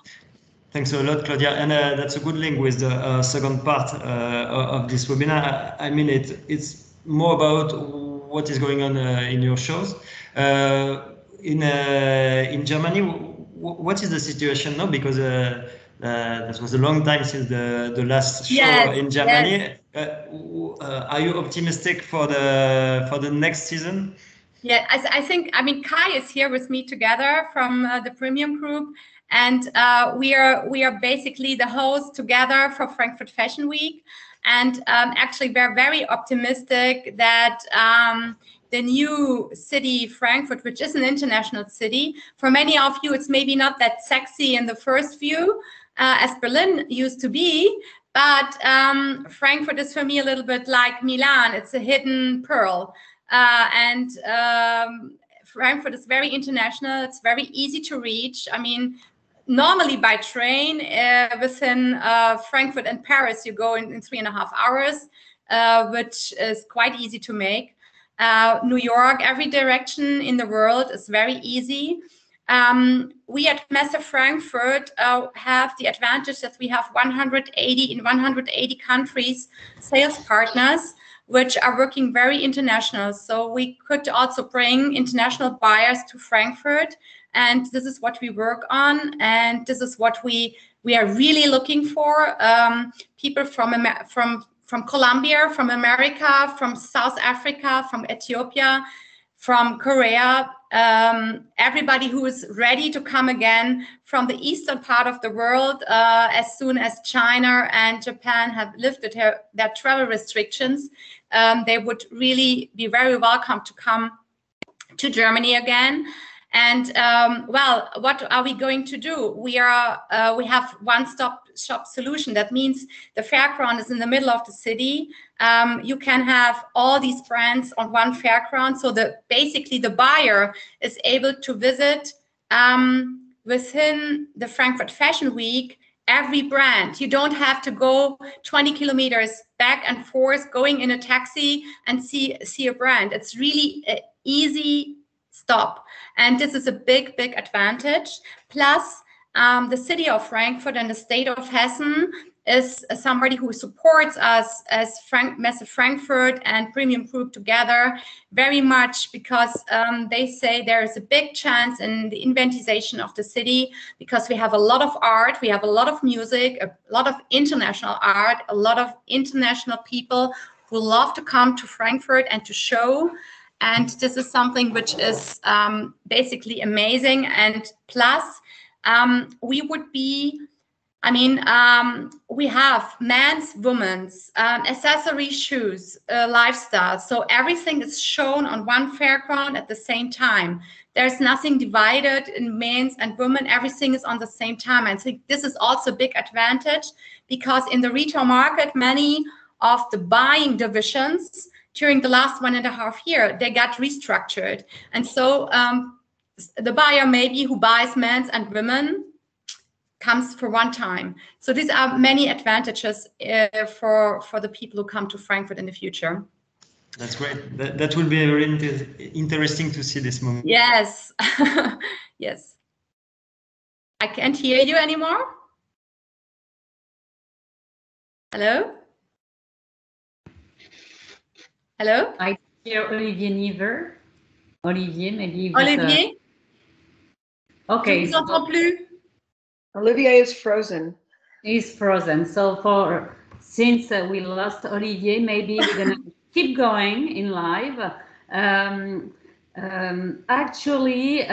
Thanks a lot, Claudia. And that's a good link with the second part of this webinar. I mean, it's more about what is going on in your shows. In Germany, what is the situation now? Because that was a long time since the last show in Germany. Yes. Are you optimistic for the next season? Yeah, I think, I mean, Kai is here with me together from the Premium Group. And we are basically the hosts together for Frankfurt Fashion Week. And actually, we're very optimistic that the new city, Frankfurt, which is an international city, for many of you, it's maybe not that sexy in the first view as Berlin used to be. But Frankfurt is for me a little bit like Milan. It's a hidden pearl. Frankfurt is very international. It's very easy to reach. I mean, normally by train within Frankfurt and Paris, you go in 3.5 hours, which is quite easy to make. New York, every direction in the world is very easy. We at Messe Frankfurt have the advantage that we have 180 countries sales partners, which are working very international. So we could also bring international buyers to Frankfurt. And this is what we work on. And this is what we are really looking for. People from Colombia, from America, from South Africa, from Ethiopia, from Korea, everybody who is ready to come again from the eastern part of the world, as soon as China and Japan have lifted their travel restrictions, they would really be very welcome to come to Germany again. And well, what are we going to do? We have one-stop shop solution. That means the fairground is in the middle of the city. You can have all these brands on one fairground. So basically the buyer is able to visit within the Frankfurt Fashion Week every brand. You don't have to go 20 kilometers back and forth going in a taxi and see a brand. It's really an easy stop. And this is a big, big advantage. Plus, the city of Frankfurt and the state of Hessen is somebody who supports us as Messe Frankfurt and Premium Group together very much, because they say there is a big chance in the inventization of the city, because we have a lot of art, we have a lot of music, a lot of international art, a lot of international people who love to come to Frankfurt and to show. And this is something which is basically amazing. And plus, we would be, I mean, we have men's, women's, accessories, shoes, lifestyle. So everything is shown on one fairground at the same time. There's nothing divided in men's and women. Everything is on the same time. I think this is also a big advantage, because in the retail market, many of the buying divisions during the last 1.5 years, they got restructured. And so the buyer maybe who buys men's and women comes for one time. So these are many advantages for the people who come to Frankfurt in the future. That's great. That will be very interesting to see this moment. Yes. Yes. I can't hear you anymore. Hello? Hello? I hear Olivier Niver. Olivier, maybe. Olivier? Okay. Je vous entends plus. Olivier is frozen. He's frozen. So since we lost Olivier, maybe we're gonna keep going in live. Actually,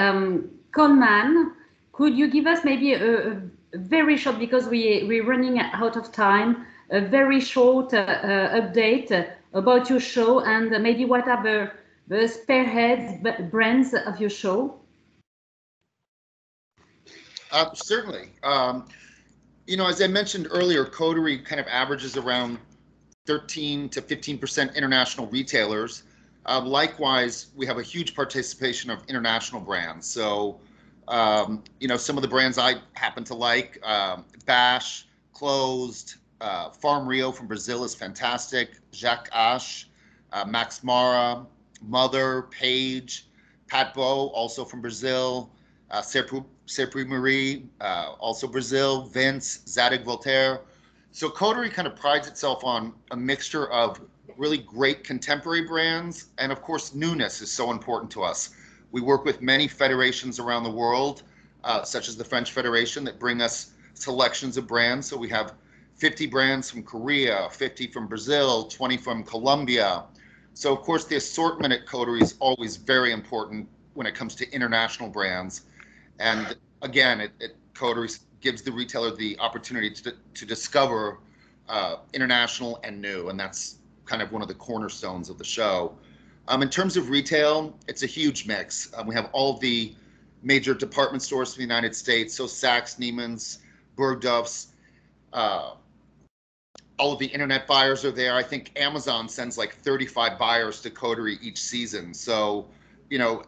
Coleman, could you give us maybe a very short, because we're running out of time, a very short update about your show, and maybe what are the spearheads brands of your show? Certainly. You know, as I mentioned earlier, Coterie kind of averages around 13 to 15% international retailers. Likewise, we have a huge participation of international brands. So, you know, some of the brands I happen to like, Bash, Closed, Farm Rio from Brazil is fantastic, Jacques Ash, Max Mara, Mother, Page, Pat Beau, also from Brazil, Serpri Marie, also Brazil, Vince, Zadig Voltaire. So Coterie kind of prides itself on a mixture of really great contemporary brands, and of course newness is so important to us. We work with many federations around the world, such as the French Federation, that bring us selections of brands. So we have 50 brands from Korea, 50 from Brazil, 20 from Colombia. So of course the assortment at Coterie is always very important when it comes to international brands. And again, Coterie gives the retailer the opportunity to discover international and new, and that's kind of one of the cornerstones of the show. In terms of retail, it's a huge mix. We have all of the major department stores in the United States, so Saks, Neiman's, Bergdorf's, all of the internet buyers are there. I think Amazon sends like 35 buyers to Coterie each season. So, you know,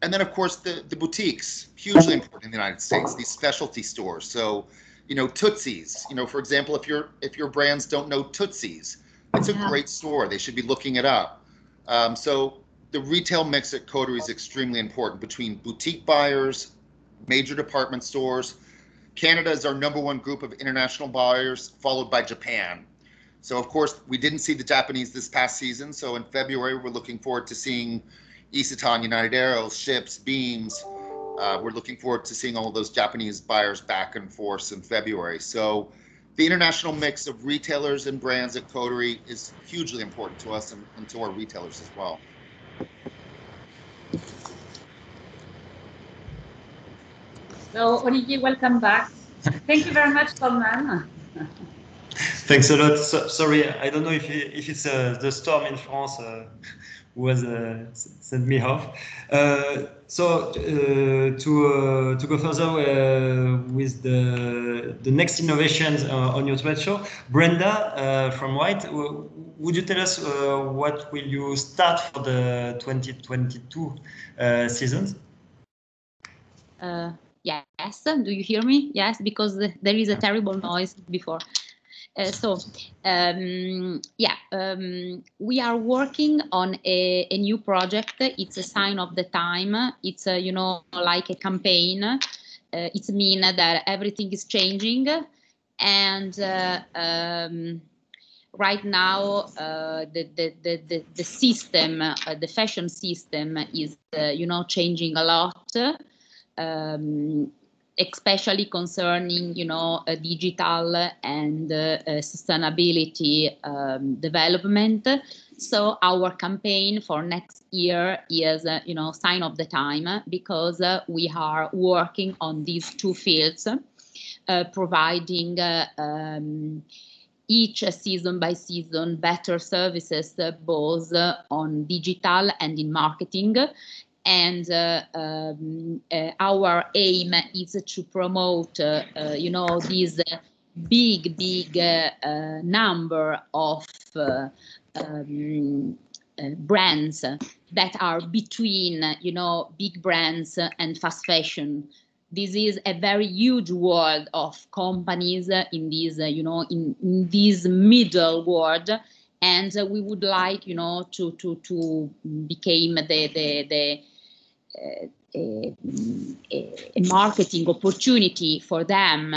and then of course the boutiques, hugely important in the United States, these specialty stores. So, you know, Tootsie's, you know, for example, if your brands don't know Tootsie's, it's a great store. They should be looking it up. So the retail mix at Coterie is extremely important between boutique buyers, major department stores. Canada is our #1 group of international buyers, followed by Japan. So of course, we didn't see the Japanese this past season. So in February, we're looking forward to seeing Isetan, United Arrows, Ships, Beams. We're looking forward to seeing all of those Japanese buyers back in force in February. So the international mix of retailers and brands at Coterie is hugely important to us and to our retailers as well. So Olivier, welcome back. Thank you very much, Coleman. Thanks a lot. Sorry, I don't know if it's the storm in France who has sent me off. So to go further with the next innovations on your trade show, Brenda from White, would you tell us what will you start for the 2022 seasons? Yes, do you hear me? Yes, because there is a terrible noise before. We are working on a new project. It's a sign of the time. It's you know, like a campaign. It means that everything is changing, and right now the system, the fashion system is you know, changing a lot. Especially concerning, you know, digital and sustainability development. So our campaign for next year is, you know, sign of the time, because we are working on these two fields, providing each season by season better services, both on digital and in marketing. And our aim is to promote, you know, this big number of brands that are between, you know, big brands and fast fashion. This is a very huge world of companies in this, you know, in this middle world. And we would like, you know, to become a marketing opportunity for them,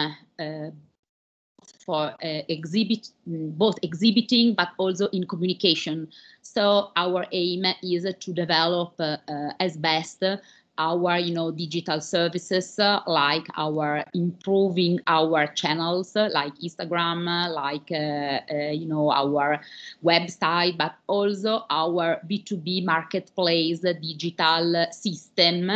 for both exhibiting but also in communication. So our aim is to develop as best our, you know, digital services, like our improving our channels, like Instagram, like you know, our website, but also our B2B marketplace digital system,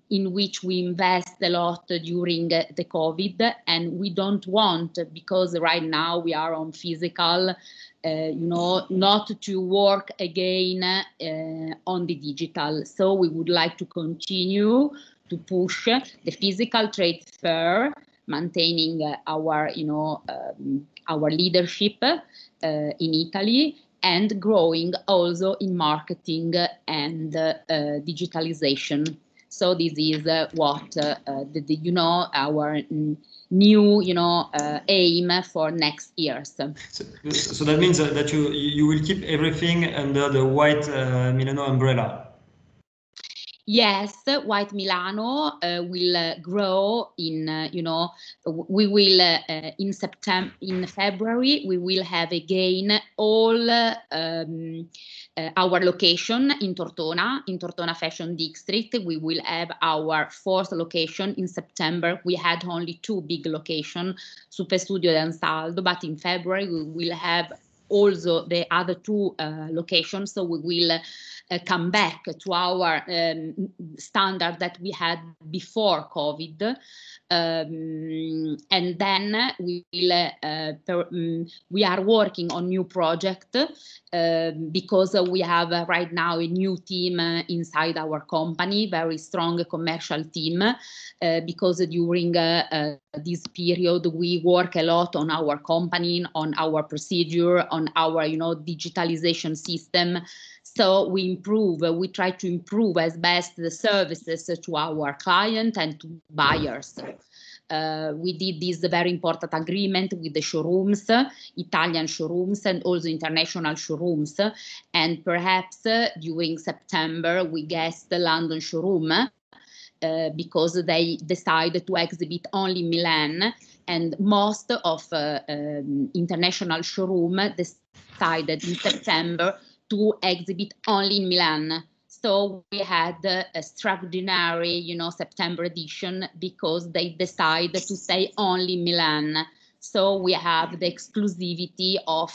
in which we invest a lot during the COVID, and we don't want, because right now we are on physical, you know, not to work again on the digital. So we would like to continue to push the physical trade fair, maintaining our, you know, our leadership in Italy, and growing also in marketing and digitalization. So this is what you know, our new, you know, aim for next years. So that means that you will keep everything under the White Milano umbrella. Yes, White Milano will grow in, you know, we will in February, we will have again all our location in Tortona Fashion District. We will have our fourth location in September. We had only 2 big locations, Super Studio and Saldo, but in February we will have also the other 2 locations. So we will come back to our standard that we had before COVID, and then we will we are working on new project because we have right now a new team inside our company, very strong commercial team, because during this period we work a lot on our company, on our procedure, on our, you know, digitalization system. So we try to improve as best the services to our client and to buyers. We did this very important agreement with the showrooms, Italian showrooms and also international showrooms. And perhaps during September, we guessed the London showroom because they decided to exhibit only in Milan, and most of international showroom decided in September to exhibit only in Milan. So we had a extraordinary, you know, September edition because they decided to stay only in Milan. So we have the exclusivity of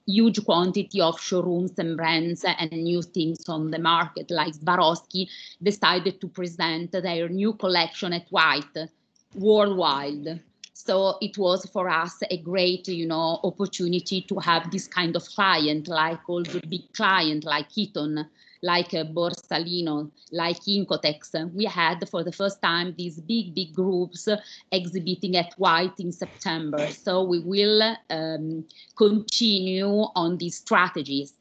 huge quantity of showrooms and brands and new things on the market, like Swarovski decided to present their new collection at White worldwide. So it was for us a great, you know, opportunity to have this kind of client, like also big client like Eton, like Borsalino, like Incotex. We had for the first time these big groups exhibiting at White in September. So we will continue on these strategies.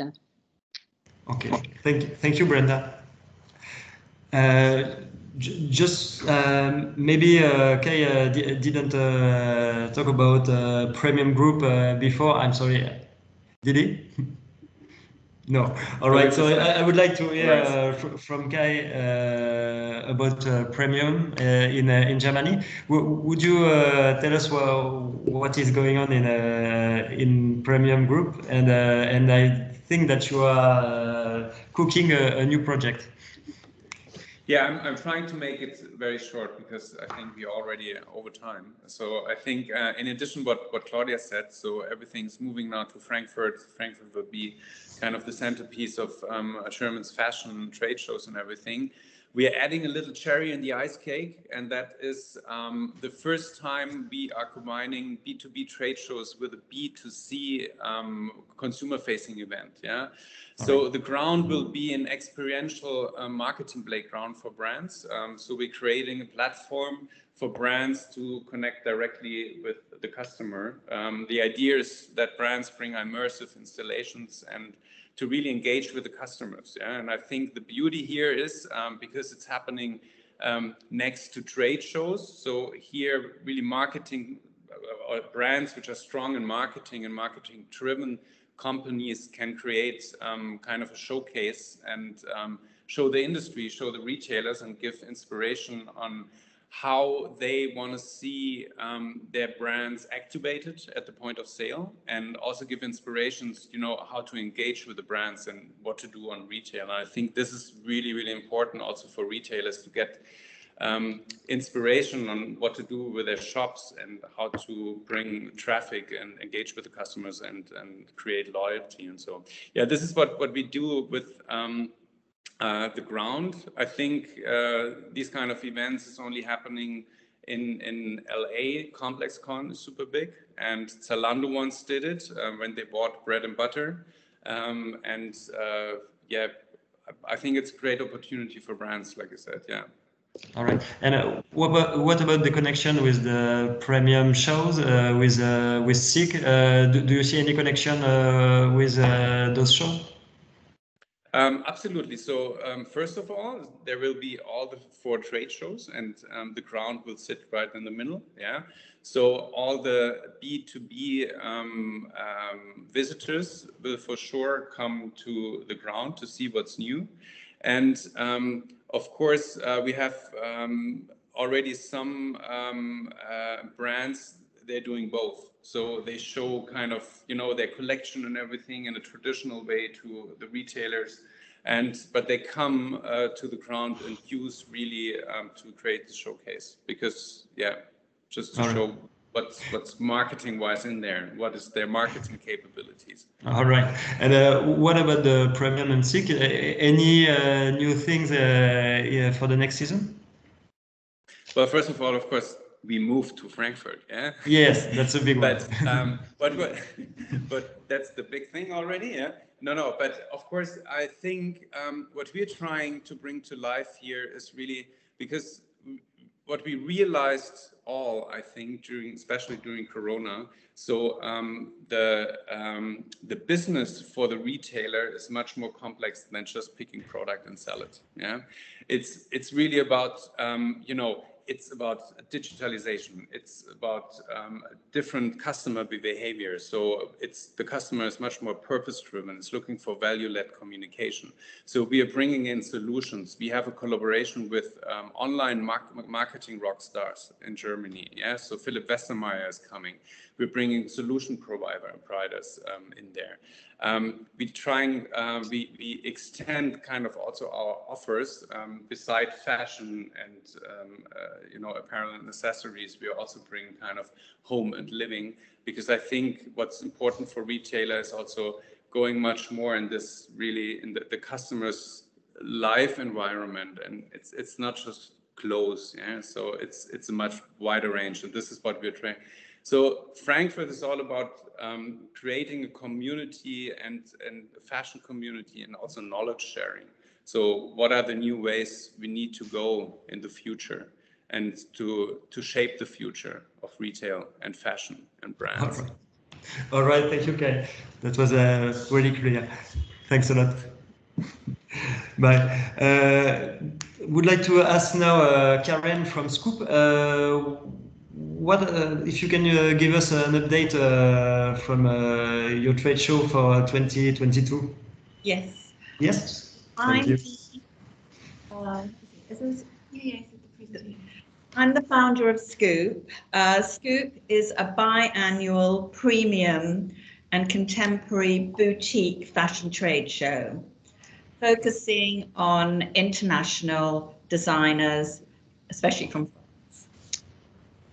Okay, thank you, Brenda. Just maybe Kay didn't talk about Premium Group before. I'm sorry, did he? No. All right. So I would like to hear from Kay about Premium in Germany. Would you tell us what is going on in Premium Group? And I think that you are cooking a new project. Yeah, I'm trying to make it very short because I think we're already over time. So I think in addition to what Claudia said, so everything's moving now to Frankfurt. Frankfurt will be kind of the centerpiece of German's fashion trade shows and everything. We are adding a little cherry in the ice cake, and that is the first time we are combining B2B trade shows with a B2C consumer-facing event. Yeah. So the ground will be an experiential marketing playground for brands. So we're creating a platform for brands to connect directly with the customer. The idea is that brands bring immersive installations and to really engage with the customers. Yeah? And I think the beauty here is because it's happening next to trade shows. So here really marketing brands which are strong in marketing and marketing driven companies can create kind of a showcase and show the industry, show the retailers, and give inspiration on how they want to see their brands activated at the point of sale, and also give inspirations, you know, how to engage with the brands and what to do on retail. And I think this is really, really important also for retailers to get inspiration on what to do with their shops and how to bring traffic and engage with the customers and create loyalty. And so, yeah, this is what we do with the ground. I think these kind of events is only happening in LA. ComplexCon is super big, and Zalando once did it when they bought Bread and Butter. Yeah, I think it's a great opportunity for brands, like I said. Yeah. All right. And what about the connection with the premium shows with SIG? Do you see any connection with those shows? Absolutely. So first of all, there will be all the 4 trade shows, and the ground will sit right in the middle. Yeah. So all the B2B visitors will for sure come to the ground to see what's new. And of course, we have already some brands, they're doing both. So they show kind of, you know, their collection and everything in a traditional way to the retailers. But they come to the ground and use really to create the showcase, because, yeah, just to show what's marketing wise in there, what is their marketing capabilities. All right. And what about the premium and SIG? Any new things for the next season? Well, first of all, of course, we moved to Frankfurt. Yeah. Yes, that's a big one. But that's the big thing already. Yeah. No. But of course, I think what we're trying to bring to life here is really, because what we realized all, I think, especially during Corona, so the business for the retailer is much more complex than just picking product and sell it. Yeah, it's really about you know, it's about digitalization. It's about different customer behavior. So the customer is much more purpose-driven. It's looking for value-led communication. So we are bringing in solutions. We have a collaboration with online marketing rock stars in Germany. Yeah, so Philipp Westermeier is coming. We're bringing solution providers in there. We extend kind of also our offers beside fashion and you know, apparel and accessories. We also bring kind of home and living, because I think what's important for retailers also going much more in this, really in the customer's life environment, and it's not just clothes. Yeah, so it's a much wider range, and this is what we're trying. So Frankfurt is all about creating a community and a fashion community, and also knowledge sharing. So what are the new ways we need to go in the future, and to shape the future of retail and fashion and brands. All right. Thank you, Kai. That was really clear. Thanks a lot. Bye. Would like to ask now Karen from Scoop. What if you can give us an update from your trade show for 2022? Yes. Yes. Thank you. I'm the founder of Scoop. Scoop is a biannual premium and contemporary boutique fashion trade show, focusing on international designers, especially from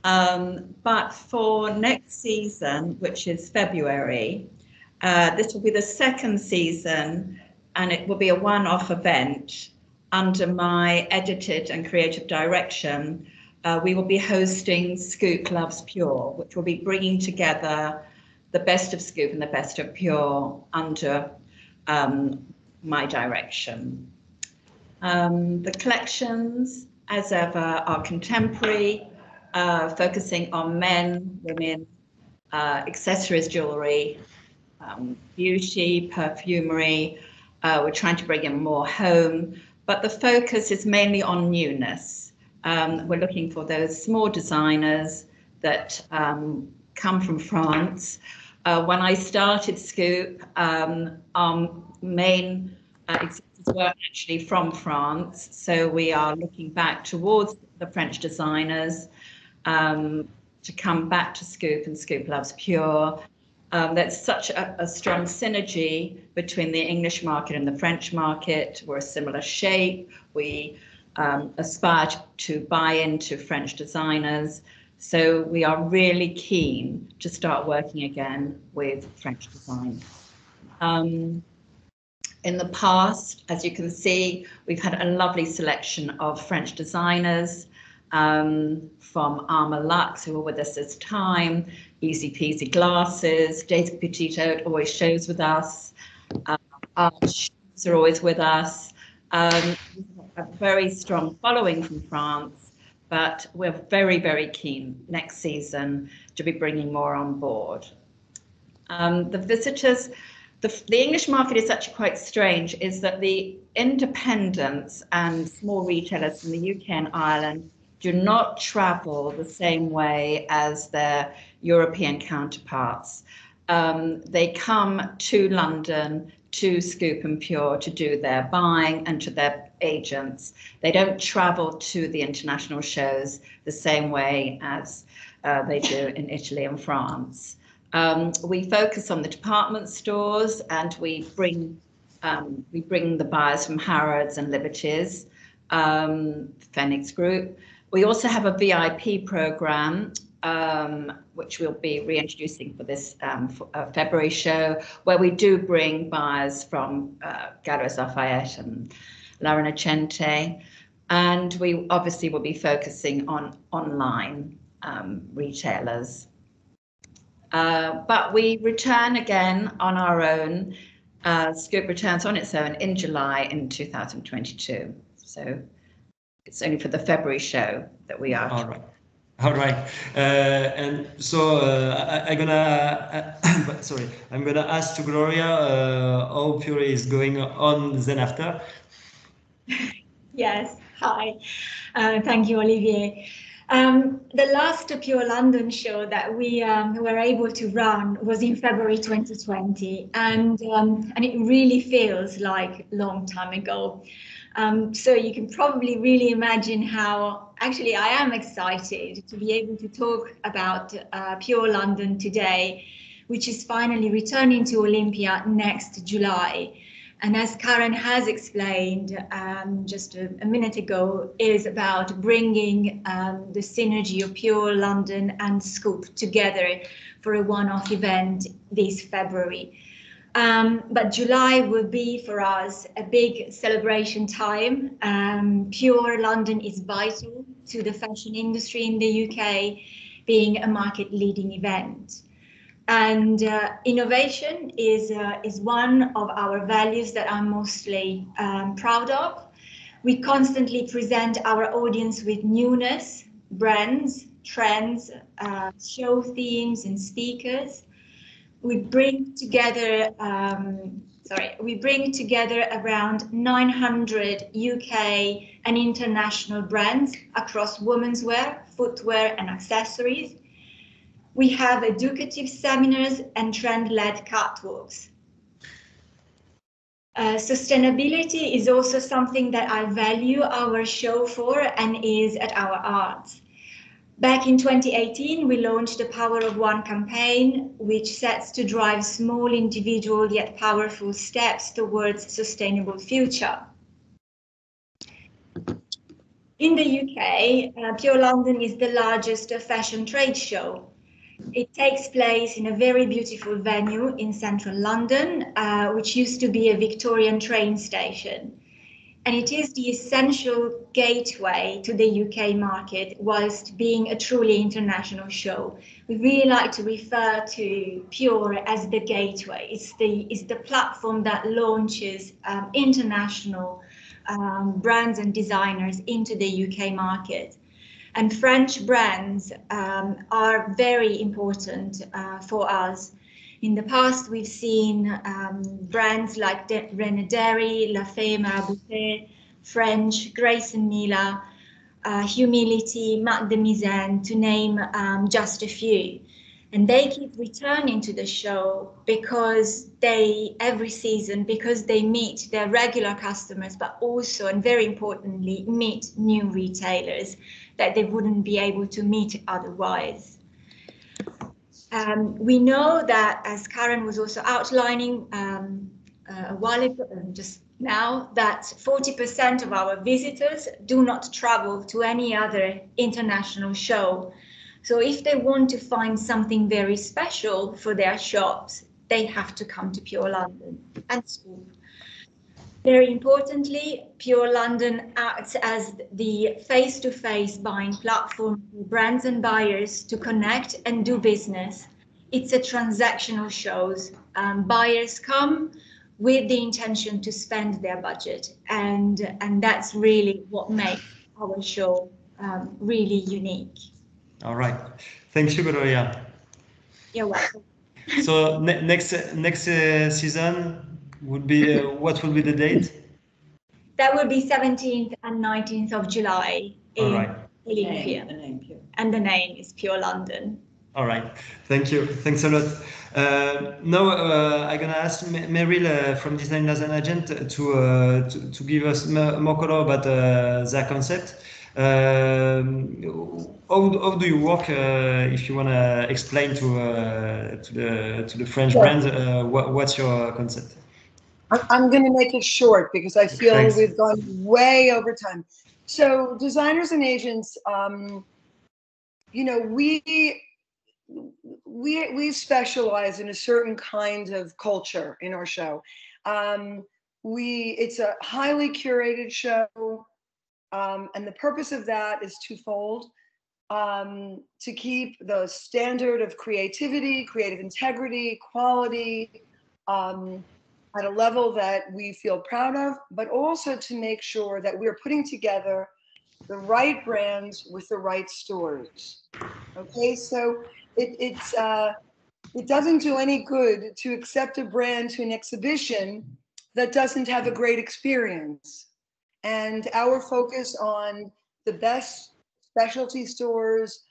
France. But for next season, which is February, this will be the second season, and it will be a one-off event under my edited and creative direction. We will be hosting Scoop Loves Pure, which will be bringing together the best of Scoop and the best of Pure under my direction. The collections, as ever, are contemporary, focusing on men, women, accessories, jewelry, beauty, perfumery. We're trying to bring in more home, but the focus is mainly on newness. We're looking for those small designers that come from France, When I started Scoop, our main exhibitors were actually from France, so we are looking back towards the French designers to come back to Scoop and Scoop Loves Pure. There's such a strong synergy between the English market and the French market. We're a similar shape. We aspire to buy into French designers. So we are really keen to start working again with French design. In the past, as you can see, we've had a lovely selection of French designers from Armor Luxe, who were with us this time, Easy Peasy Glasses, Daisy Petito always shows with us, Art Shoes are always with us. A very strong following from France, but we're very, very keen next season to be bringing more on board. The visitors, the English market is actually quite strange, is that the independents and small retailers in the UK and Ireland do not travel the same way as their European counterparts. They come to London, to Scoop and Pure to do their buying and to their agents. They don't travel to the international shows the same way as they do in Italy and France. We focus on the department stores, and we bring the buyers from Harrods and Liberties, Phoenix Group. We also have a VIP program, which we'll be reintroducing for this February show, where we do bring buyers from Galeries Lafayette and La Rinascente, and we obviously will be focusing on online retailers. But we return again on our own. Scoop returns on its own in July in 2022. So it's only for the February show that we are. All right. All right. And so I'm gonna ask to Gloria how Pure is going on then after. Yes. Hi. Thank you, Olivier. The last Pure London show that we were able to run was in February 2020, and it really feels like a long time ago. So you can probably really imagine how actually I am excited to be able to talk about Pure London today, which is finally returning to Olympia next July. And as Karen has explained just a minute ago, is about bringing the synergy of Pure London and Scoop together for a one-off event this February. But July will be for us a big celebration time. Pure London is vital to the fashion industry in the UK, being a market-leading event. And innovation is one of our values that I'm mostly proud of. We constantly present our audience with newness, brands, trends, show themes and speakers. We bring together around 900 UK and international brands across womenswear, footwear and accessories. We have educative seminars and trend-led catwalks. Sustainability is also something that I value our show for and is at our heart. Back in 2018, we launched the Power of One campaign, which sets to drive small individual yet powerful steps towards a sustainable future. In the UK, Pure London is the largest fashion trade show. It takes place in a very beautiful venue in central London, which used to be a Victorian train station. And it is the essential gateway to the UK market, whilst being a truly international show. We really like to refer to Pure as the gateway. It's the platform that launches international brands and designers into the UK market. And French brands are very important for us. In the past, we've seen brands like René Dairy, La Fée Marabouté, French, Grace and Mila, Humility, Marc de Misaine, to name just a few. And they keep returning to the show because every season, because they meet their regular customers, but also, and very importantly, meet new retailers that they wouldn't be able to meet otherwise. We know that, as Karen was also outlining a while ago, just now, that 40% of our visitors do not travel to any other international show. So if they want to find something very special for their shops, they have to come to Pure London and Swoop. Very importantly, Pure London acts as the face-to-face buying platform for brands and buyers to connect and do business. It's a transactional show. Buyers come with the intention to spend their budget, and that's really what makes our show really unique. All right. Thank you, Gloria. You're welcome. So next season would be, what will be the date? That will be 17th and 19th of July in Olympia. And the name is Pure London. All right. Thank you. Thanks a lot. Now I'm going to ask Meryl from Designers and Agent to give us more color about their concept. How do you work? If you want to explain to the French brands, what's your concept? I'm going to make it short because I feel we've gone way over time. So Designers and Agents, you know, we specialize in a certain kind of culture in our show. It's a highly curated show. And the purpose of that is twofold: to keep the standard of creativity, creative integrity, quality at a level that we feel proud of, but also to make sure that we're putting together the right brands with the right stores. Okay, so it doesn't do any good to accept a brand to an exhibition that doesn't have a great experience. And our focus on the best specialty stores,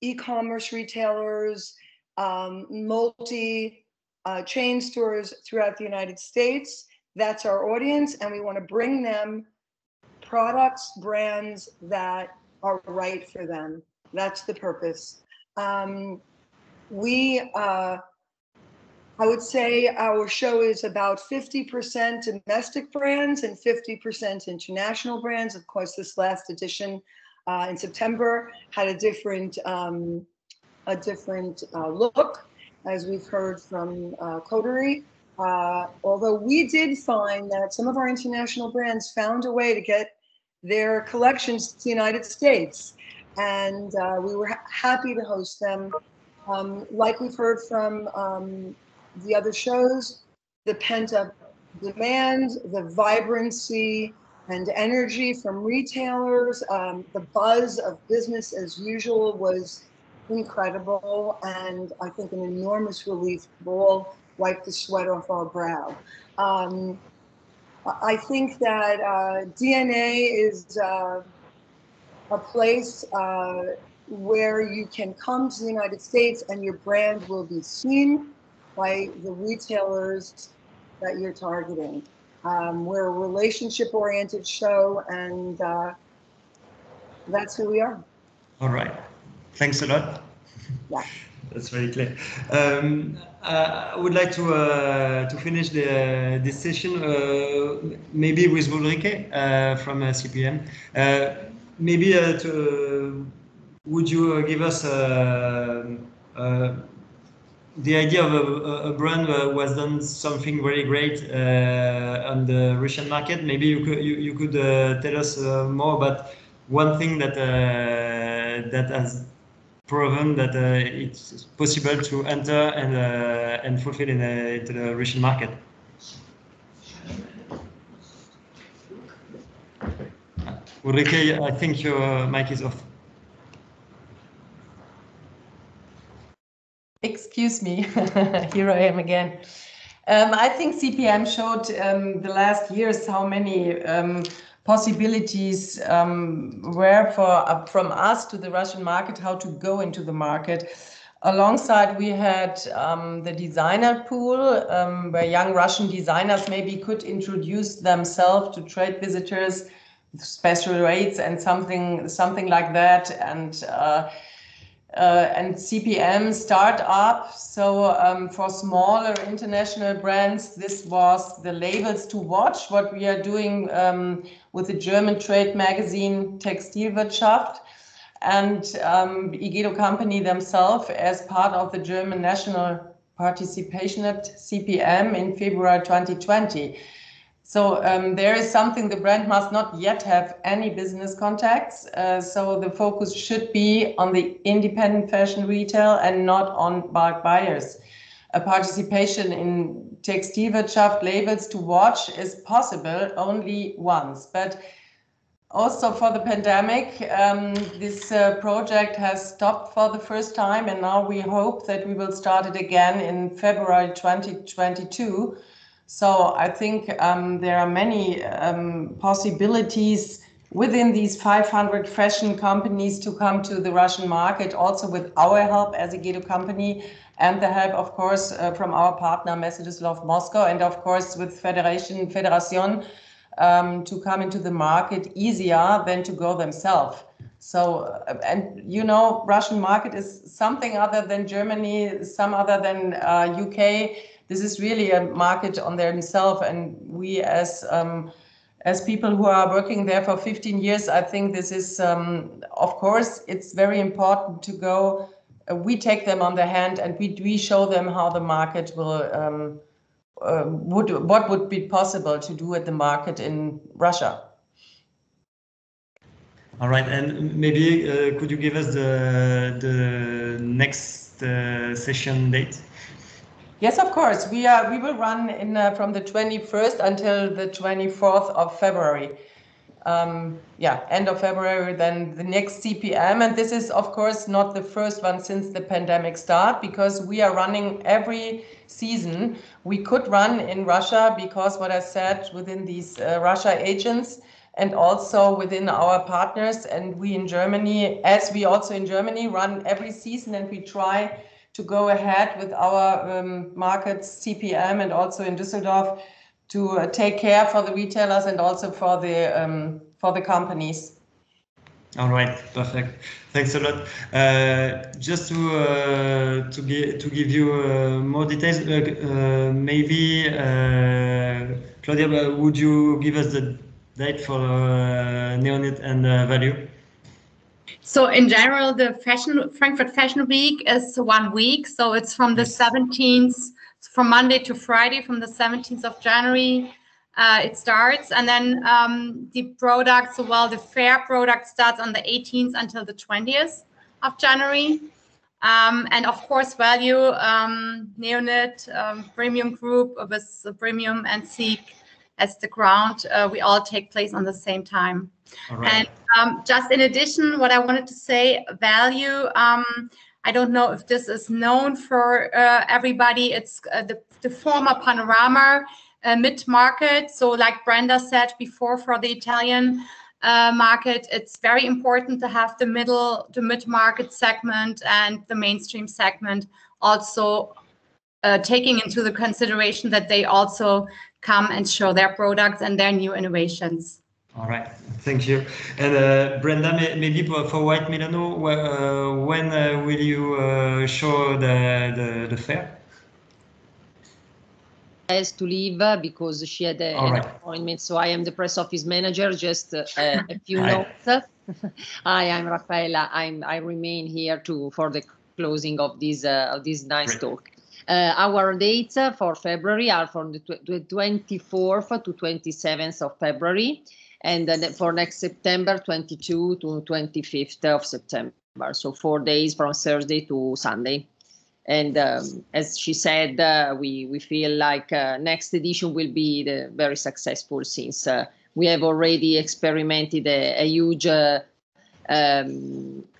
e-commerce retailers, multi-chain stores throughout the United States, that's our audience, and we want to bring them products, brands that are right for them. That's the purpose. I would say our show is about 50% domestic brands and 50% international brands. Of course, this last edition in September had a different look, as we've heard from Coterie. Although we did find that some of our international brands found a way to get their collections to the United States, and we were happy to host them. Like we've heard from the other shows, the pent-up demand, the vibrancy and energy from retailers, the buzz of business as usual was incredible, and I think an enormous relief. We'll all wipe the sweat off our brow. I think that DNA is a place where you can come to the United States and your brand will be seen by the retailers that you're targeting. We're a relationship-oriented show, and that's who we are. All right. Thanks a lot. Yeah. That's very clear. I would like to finish this session maybe with Ulrike from CPM. Maybe would you give us the idea of a brand was done something very great on the Russian market? Maybe you could tell us more about one thing that that has proven that it's possible to enter and fulfill into the Russian market. Ulrike, I think your mic is off. Excuse me, here I am again. I think CPM showed the last years how many possibilities were from us to the Russian market, how to go into the market. Alongside, we had the designer pool, where young Russian designers maybe could introduce themselves to trade visitors, special rates and something like that, and CPM startup. So for smaller international brands, this was the labels to watch, what we are doing with the German trade magazine Textilwirtschaft, and Igedo company themselves as part of the German national participation at CPM in February 2020. So there is something the brand must not yet have any business contacts. So the focus should be on the independent fashion retail and not on bulk buyers. A participation in Textilwirtschaft labels to watch is possible only once. But also for the pandemic, this project has stopped for the first time, and now we hope that we will start it again in February 2022. So I think there are many possibilities within these 500 fashion companies to come to the Russian market, also with our help as a Igedo company, and the help, of course, from our partner Mercedes Love Moscow, and of course with Federation to come into the market easier than to go themselves. So, and you know, Russian market is something other than Germany, some other than UK. This is really a market on themselves, and we as people who are working there for 15 years, I think this is, of course, it's very important to go. We take them on the hand and we show them how the market will, what would be possible to do at the market in Russia. All right, and maybe could you give us the next session date? Yes, of course. We will run from the 21st until the 24th of February. End of February, then the next CPM. And this is, of course, not the first one since the pandemic start, because we are running every season. We could run in Russia because what I said within these Russia agents and also within our partners, and we in Germany, as we also in Germany run every season, and we try to go ahead with our markets, CPM, and also in Düsseldorf, to take care for the retailers and also for the companies. All right, perfect. Thanks a lot. Just to give you more details, maybe Claudia, would you give us the date for Neonet and Value? So in general, the Frankfurt Fashion Week is 1 week. So it's from the 17th, from Monday to Friday, from the 17th of January, it starts. And then the products, well, the fair product starts on the 18th until the 20th of January. And of course, Value, Neonet, Premium Group with Premium and Seek as the ground, we all take place on the same time. All right. And just in addition, what I wanted to say, Value, I don't know if this is known for everybody. It's the former Panorama mid-market. So like Brenda said before, for the Italian market, it's very important to have the mid-market segment and the mainstream segment also taking into the consideration that they also come and show their products and their new innovations. All right, thank you. And Brenda, maybe for White Milano, when will you show the fair? Has to leave because she had an appointment, so I am the press office manager. Just a few notes. Hi, I'm Raffaella. I remain here for the closing of this nice talk. Our dates for February are from the 24th to 27th of February. And then for next September, 22 to 25th of September. So 4 days from Thursday to Sunday. And as she said, we feel like next edition will be very successful, since we have already experimented a huge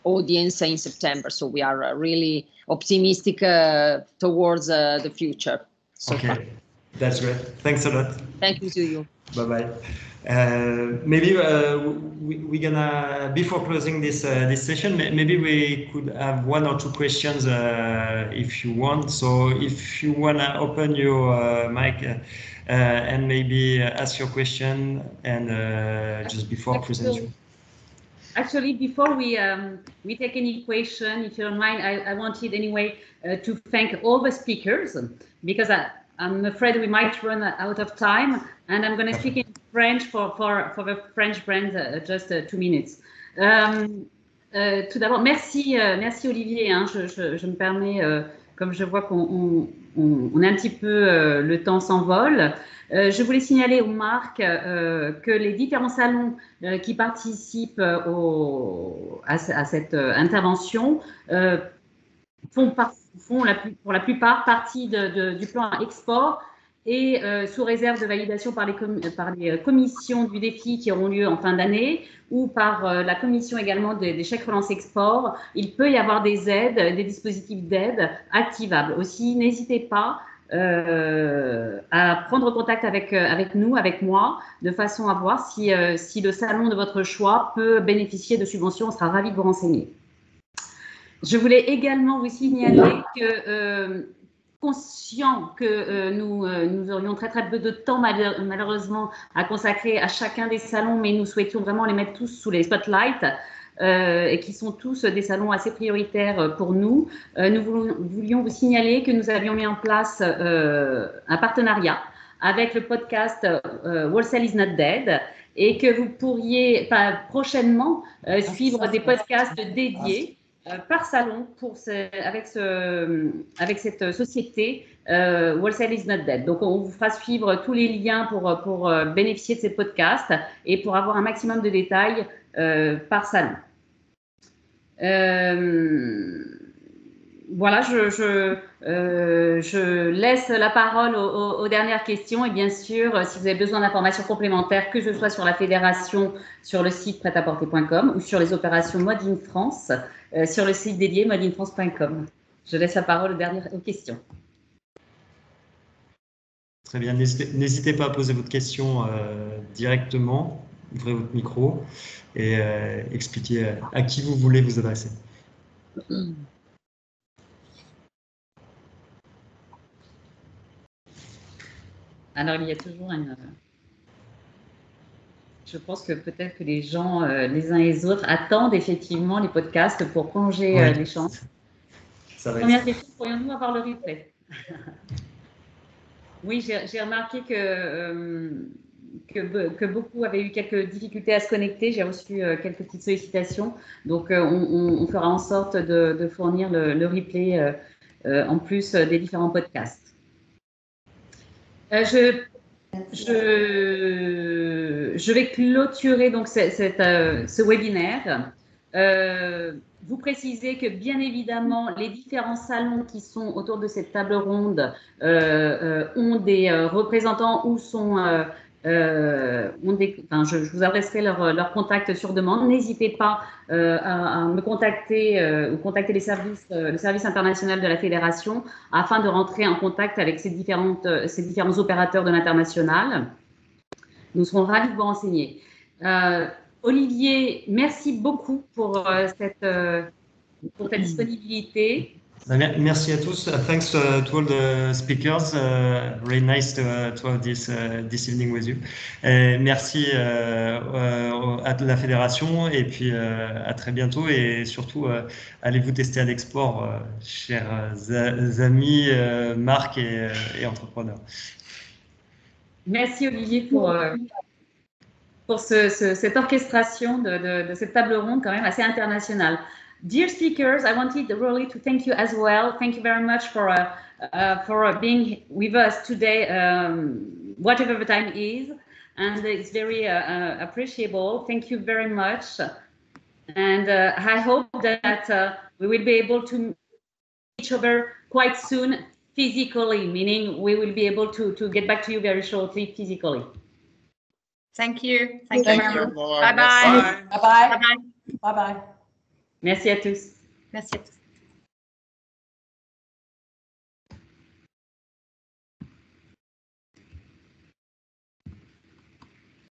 audience in September. So we are really optimistic towards the future. So okay, that's great. Thanks a lot. Thank you to you. Bye-bye. Maybe we're gonna, before closing this this session, maybe we could have 1 or 2 questions if you want. So if you wanna open your mic and maybe ask your question, and just before presentation. Actually, before we take any question, if you don't mind, I wanted anyway to thank all the speakers, because I'm afraid we might run out of time, and I'm going to speak in French for the French brand, just 2 minutes. Tout d'abord, merci Olivier. Hein, je me permets, comme je vois qu'on a un petit peu le temps s'envole. Je voulais signaler aux marques que les différents salons qui participent à cette intervention font pour la plupart partie du plan export, et sous réserve de validation par les commissions du défi qui auront lieu en fin d'année, ou par la commission également des chèques relance export, il peut y avoir des aides, des dispositifs d'aide activables. Aussi, n'hésitez pas à prendre contact avec nous, avec moi, de façon à voir si le salon de votre choix peut bénéficier de subventions. On sera ravis de vous renseigner. Je voulais également vous signaler que, conscient que nous aurions très peu de temps malheureusement à consacrer à chacun des salons, mais nous souhaitions vraiment les mettre tous sous les spotlights, et qui sont tous des salons assez prioritaires pour nous. Nous voulions vous signaler que nous avions mis en place un partenariat avec le podcast Wholesale is not dead, et que vous pourriez prochainement suivre des podcasts dédiés par salon avec cette société Wholesale is not dead. Donc on vous fera suivre tous les liens pour bénéficier de ces podcasts et pour avoir un maximum de détails par salon. Voilà, je laisse la parole aux dernières questions, et bien sûr, si vous avez besoin d'informations complémentaires, que ce soit sur la fédération, sur le site prêtaporter.com, ou sur les opérations Mode in France, sur le site dédié modeinfrance.com. Je laisse la parole aux questions. Très bien, n'hésitez pas à poser votre question directement, ouvrez votre micro et expliquez à qui vous voulez vous adresser. Alors, il y a toujours je pense que peut-être que les gens, les uns et les autres, attendent effectivement les podcasts pour prolonger l'échange. Première question, pourrions-nous avoir le replay? Oui, j'ai remarqué que beaucoup avaient eu quelques difficultés à se connecter. J'ai reçu quelques petites sollicitations. Donc, on fera en sorte de fournir le replay en plus des différents podcasts. Je vais clôturer donc ce webinaire. Vous précisez que bien évidemment les différents salons qui sont autour de cette table ronde ont des représentants ou sont je vous adresserai leur contact sur demande. N'hésitez pas à me contacter ou contacter le service international de la fédération afin de rentrer en contact avec ces différents opérateurs de l'international. Nous serons ravis de vous renseigner. Olivier, merci beaucoup pour cette disponibilité. Merci à tous. Thanks to all the speakers. Very nice to have this evening with you. Merci à la fédération, et puis à très bientôt, et surtout allez vous tester à l'export, chers amis, marques et entrepreneurs. Merci Olivier pour cette orchestration de cette table ronde quand même assez internationale. Dear speakers, I wanted really to thank you as well. Thank you very much for being with us today, whatever the time is, and it's very appreciable. Thank you very much, and I hope that we will be able to meet each other quite soon physically, meaning we will be able to get back to you very shortly physically. Thank you. Thank you very much. Bye-bye. Bye-bye. Bye-bye. Merci à tous. Merci à tous.